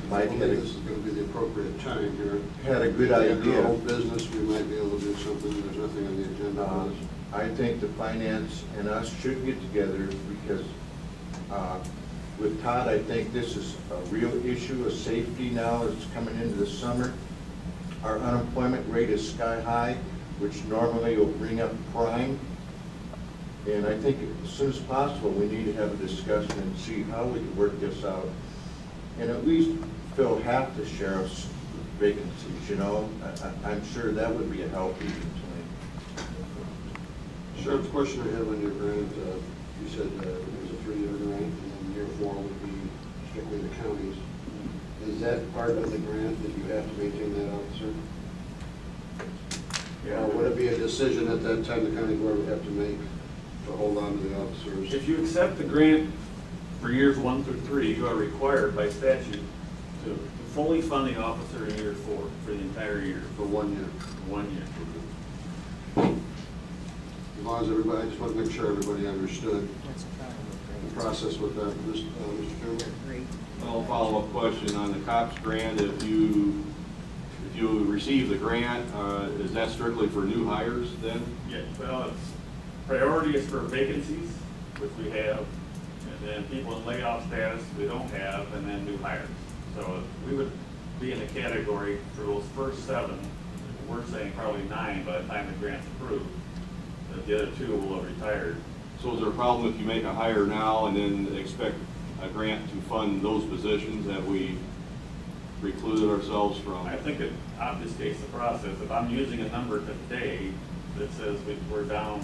Mike had This is going to be the appropriate time here. had a good After idea. old business, we might be able to do something. There's nothing on the agenda for this. I think the finance and us should get together because with Todd, I think this is a real issue of safety now that's coming into the summer. Our unemployment rate is sky high, which normally will bring up crime. And I think as soon as possible, we need to have a discussion and see how we can work this out. And at least fill half the sheriff's vacancies, you know? I'm sure that would be a help even to me. Sheriff, the question I had on your grant, you said it was a 3-year grant, and then year 4 would be strictly the counties. Is that part of the grant that you have to maintain that officer? Yeah. Or would it be a decision at that time the county board would have to make to hold on to the officers? If you accept the grant for years 1 through 3, you are required by statute to fully fund the officer in year 4 for the entire year. For 1 year? 1 year. As long as everybody, I just want to make sure everybody understood the process with that. Mr. Chairman? Well, follow-up question on the COPS grant. If you receive the grant, is that strictly for new hires then? Yeah, well, it's priority is for vacancies, which we have, and then people in layoff status we don't have, and then new hires. So we would be in the category for those first 7. We're saying probably 9 by the time the grant's approved. The other 2 will have retired. So is there a problem if you make a hire now and then expect a grant to fund those positions that we precluded ourselves from? I think it obfuscates the process. If I'm using a number today that says we're down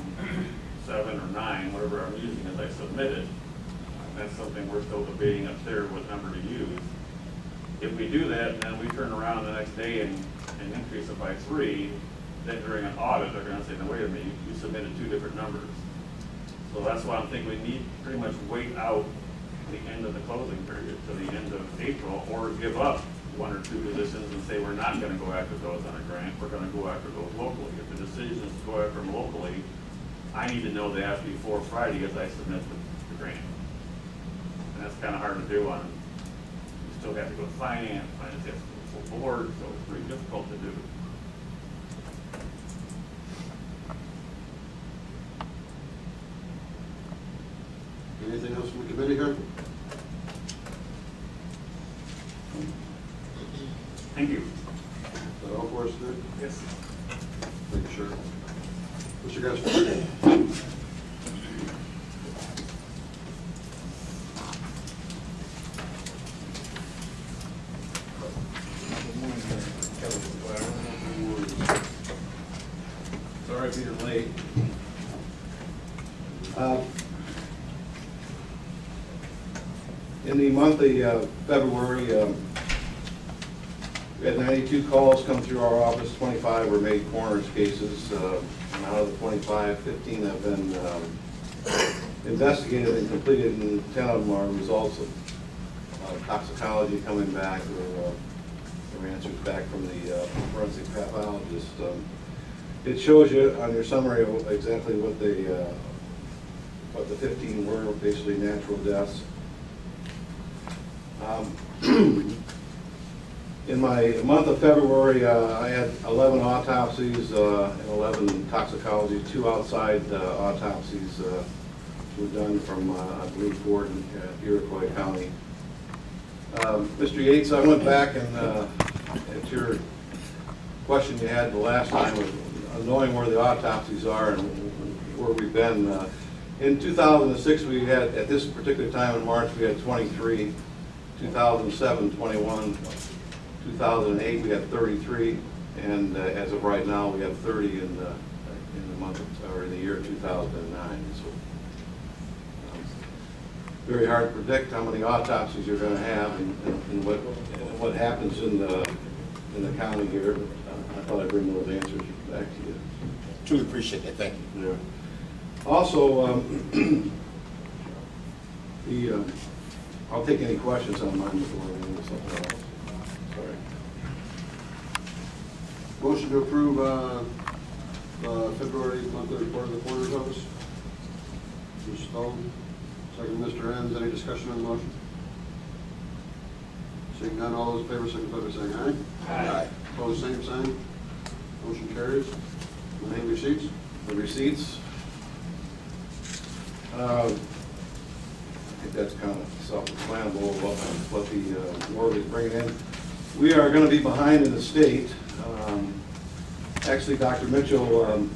7 or 9, whatever I'm using as I submit it, that's something we're still debating up there what number to use. If we do that and then we turn around the next day and increase it by 3, then during an audit, they're going to say, no, wait a minute, you submitted 2 different numbers. So that's why I'm thinking we need pretty much wait out the end of the closing period to the end of April, or give up 1 or 2 positions and say we're not going to go after those on a grant, we're going to go after those locally. If the decision is to go after them locally, I need to know that before Friday as I submit the grant. And that's kind of hard to do on, you still have to go to finance has to go to the full board, so it's pretty difficult to do. Anything else from the committee here? Thank you. Is that all for us today? Yes. Thank you, Sheriff. Mr. Gaspar? Sorry if you're late. In the month of February, we had 92 calls come through our office, 25 were made coroner's cases, and out of the 25, 15 have been investigated and completed, and 10 of them are results of toxicology coming back, or answers back from the forensic pathologist. It shows you on your summary of exactly what the 15 were, basically natural deaths. In my month of February, I had 11 autopsies and 11 toxicologies, 2 outside autopsies were done from, I believe, Ford and Iroquois County. Mr. Yates, I went back and at your question you had the last time of knowing where the autopsies are and where we've been. In 2006, we had, at this particular time in March, we had 23. 2007, 21. 2008, we had 33, and as of right now, we have 30 in the month of, or in the year 2009. So, very hard to predict how many autopsies you're gonna have and what happens in the county here. But I thought I'd bring those answers back to you. Truly appreciate that, thank you. Yeah. Also, I'll take any questions on mine before we move to something else. Sorry. Motion to approve February monthly report of the coroner's office. Mr. Stone, second Mr. Enns. Any discussion on the motion? Seeing none, all those in favor signify by saying aye. Aye. Opposed, same sign. Motion carries. Any receipts? The receipts. I think that's kind of self-explanatory what the morgue is bringing in. We are going to be behind in the state. Actually, Dr. Mitchell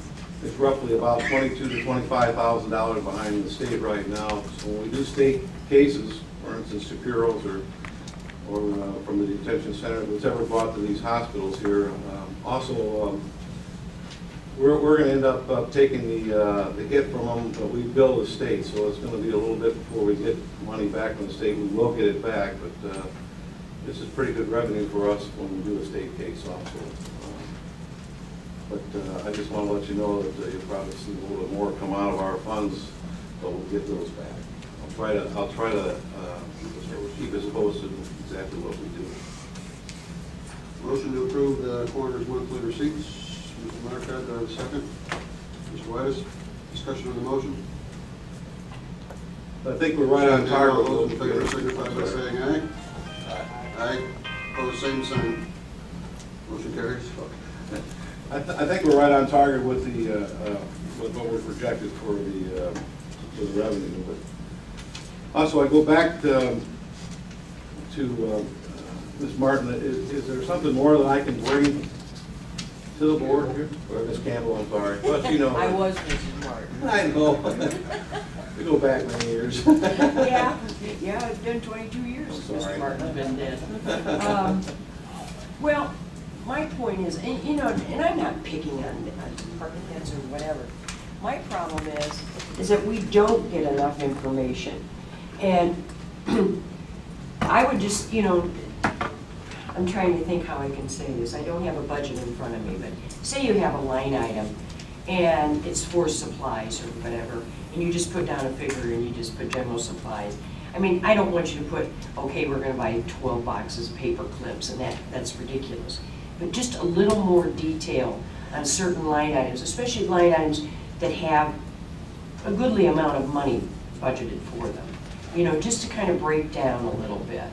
is roughly about $22,000 to $25,000 behind in the state right now. So when we do state cases, for instance, Shapiro's or from the detention center, whatever brought to these hospitals here, also we're going to end up taking the hit from them, but we bill the state, so it's going to be a little bit before we get money back from the state. We will get it back, but this is pretty good revenue for us when we do a state case also. But I just want to let you know that you'll probably see a little bit more come out of our funds, but we'll get those back. I'll try to keep us posted exactly what we do. Motion to approve the coroner's monthly receipts. Mr. Marquardt, do I have a second? Mr. Whitus, discussion on the motion? I think we're right on target. All those in favor signify by saying aye. Aye. Opposed, same sign. Motion carries. I think we're right on target with the with what we're projected for the revenue. But also, I go back to Ms. Martin. Is there something more that I can bring to the board here? Or Ms. Campbell, I'm sorry. But you know, I was Mrs. Martin. I know. We go back many years. Yeah, it's been 22 years since sorry. Mr. Martin's been dead. Well, my point is, and, you know, and I'm not picking on department heads or whatever. My problem is that we don't get enough information. And I would just, you know, I'm trying to think how I can say this. I don't have a budget in front of me, but say you have a line item and it's for supplies or whatever, and you just put down a figure and you just put general supplies. I mean, I don't want you to put, okay, we're going to buy 12 boxes of paper clips, and that's ridiculous. But just a little more detail on certain line items, especially line items that have a goodly amount of money budgeted for them. You know, just to kind of break down a little bit.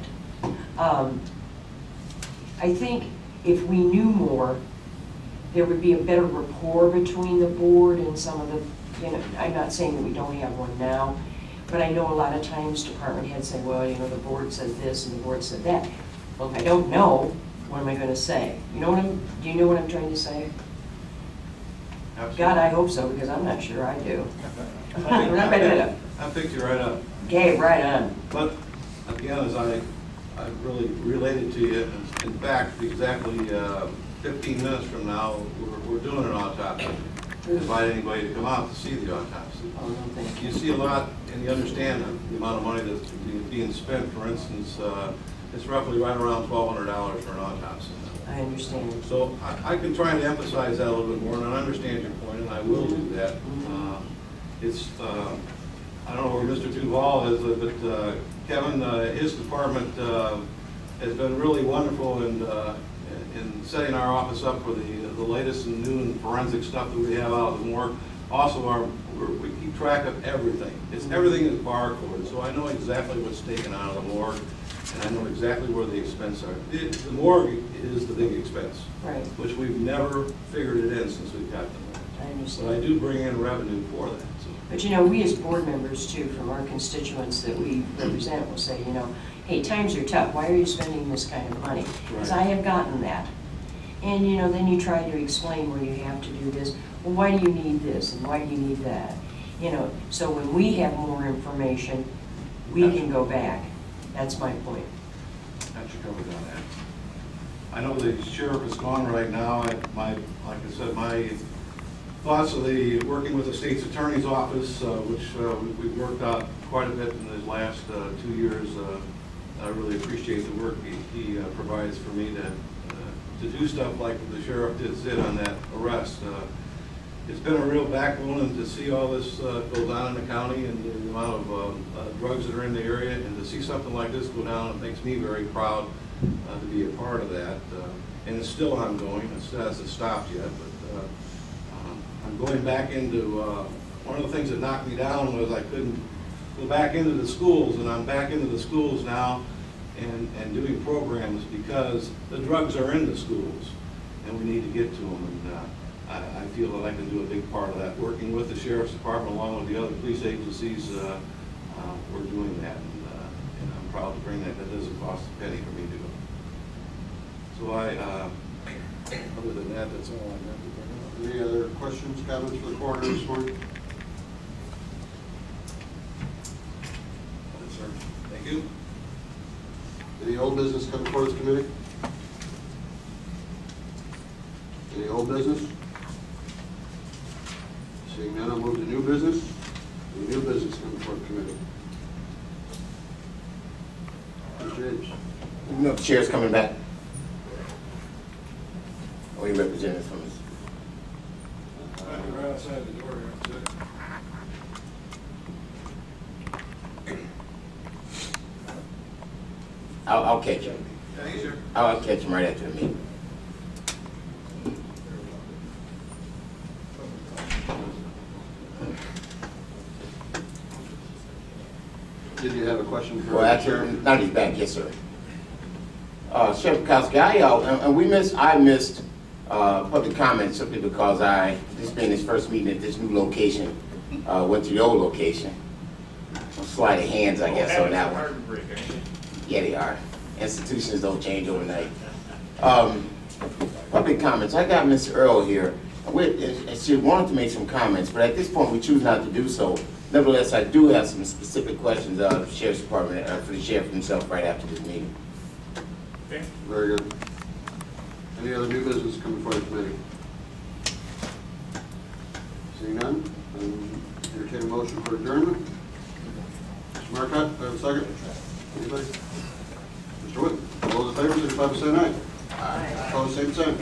I think if we knew more, there would be a better rapport between the board and some of the, you know, I'm not saying that we don't have one now, but I know a lot of times department heads say, well, you know, the board said this and the board said that. Well, if I don't know, what am I going to say? You know do you know what I'm trying to say? Absolutely. God, I hope so, because I'm not sure I do. I picked you right up. Okay, right on. But again, as I really related to you, in fact, exactly 15 minutes from now, we're doing an autopsy. Invite anybody to come out to see the autopsy. Oh, no, thank you. You see a lot, and you understand the amount of money that's being spent. For instance, it's roughly right around $1,200 for an autopsy. I understand. So I can try and emphasize that a little bit more, and I understand your point, and I will do that. It's, I don't know where Mr. Duval is, but Kevin, his department has been really wonderful in setting our office up for the latest and new and forensic stuff that we have out of the morgue. Also, we keep track of everything. Everything is barcoded, so I know exactly what's taken out of the morgue, and I know exactly where the expenses are. The morgue is the big expense, right? Which we've never figured it in since we've got the morgue. I understand. But I do bring in revenue for that. So. But you know, we as board members too, from our constituents that we represent, will say, you know, hey, times are tough. Why are you spending this kind of money? Because I have gotten that. And you know, then you try to explain where you have to do this. Well, why do you need this and why do you need that? You know, so when we have more information, we can go back. That's my point. Got you covered on that. I know the sheriff is gone right now. Like I said, my thoughts of working with the state's attorney's office, which we've worked out quite a bit in his last 2 years. I really appreciate the work he provides for me to do stuff like the sheriff did on that arrest. It's been a real backbone, and to see all this go down in the county and the amount of drugs that are in the area, and to see something like this go down, it makes me very proud to be a part of that. And it's still ongoing. It still hasn't stopped yet, but I'm going back into, one of the things that knocked me down was I couldn't go back into the schools, and I'm back into the schools now and doing programs because the drugs are in the schools and we need to get to them. And I feel that I can do a big part of that. Working with the Sheriff's Department along with the other police agencies, we're doing that. And I'm proud to bring that. That doesn't cost a penny for me to do. So other than that, that's all I got to bring up. Any other questions, comments for the coroner this morning? Yes, sir. Thank you. Any old business come before this committee? Any old business? Seeing none, I'll move to new business. Any new business come before the committee? Mr. James. You know, the chair's coming back. Or your representative from us. Right outside the door here. I'll catch him. Thank you, sir. I'll catch him right after the meeting. Did you have a question for Well, the actually, sheriff? now he's back, yes, sir. Sheriff Bukowski, I missed public comment simply because this being his first meeting at this new location, went to the old location. Sleight of hands, I guess, on that one. Yeah, they are. Institutions don't change overnight. Public comments. I got Ms. Earl here. She wanted to make some comments, but at this point we choose not to do so. Nevertheless, I do have some specific questions of the Sheriff's Department, for the Sheriff himself right after this meeting. Okay. Very good. Any other new business coming before the committee? Seeing none, entertain a motion for adjournment. Mr. Marcotte, do I have a second? Anybody? Mr. Wood, all those in favor, signify by saying aye. Aye. Opposed, same sign.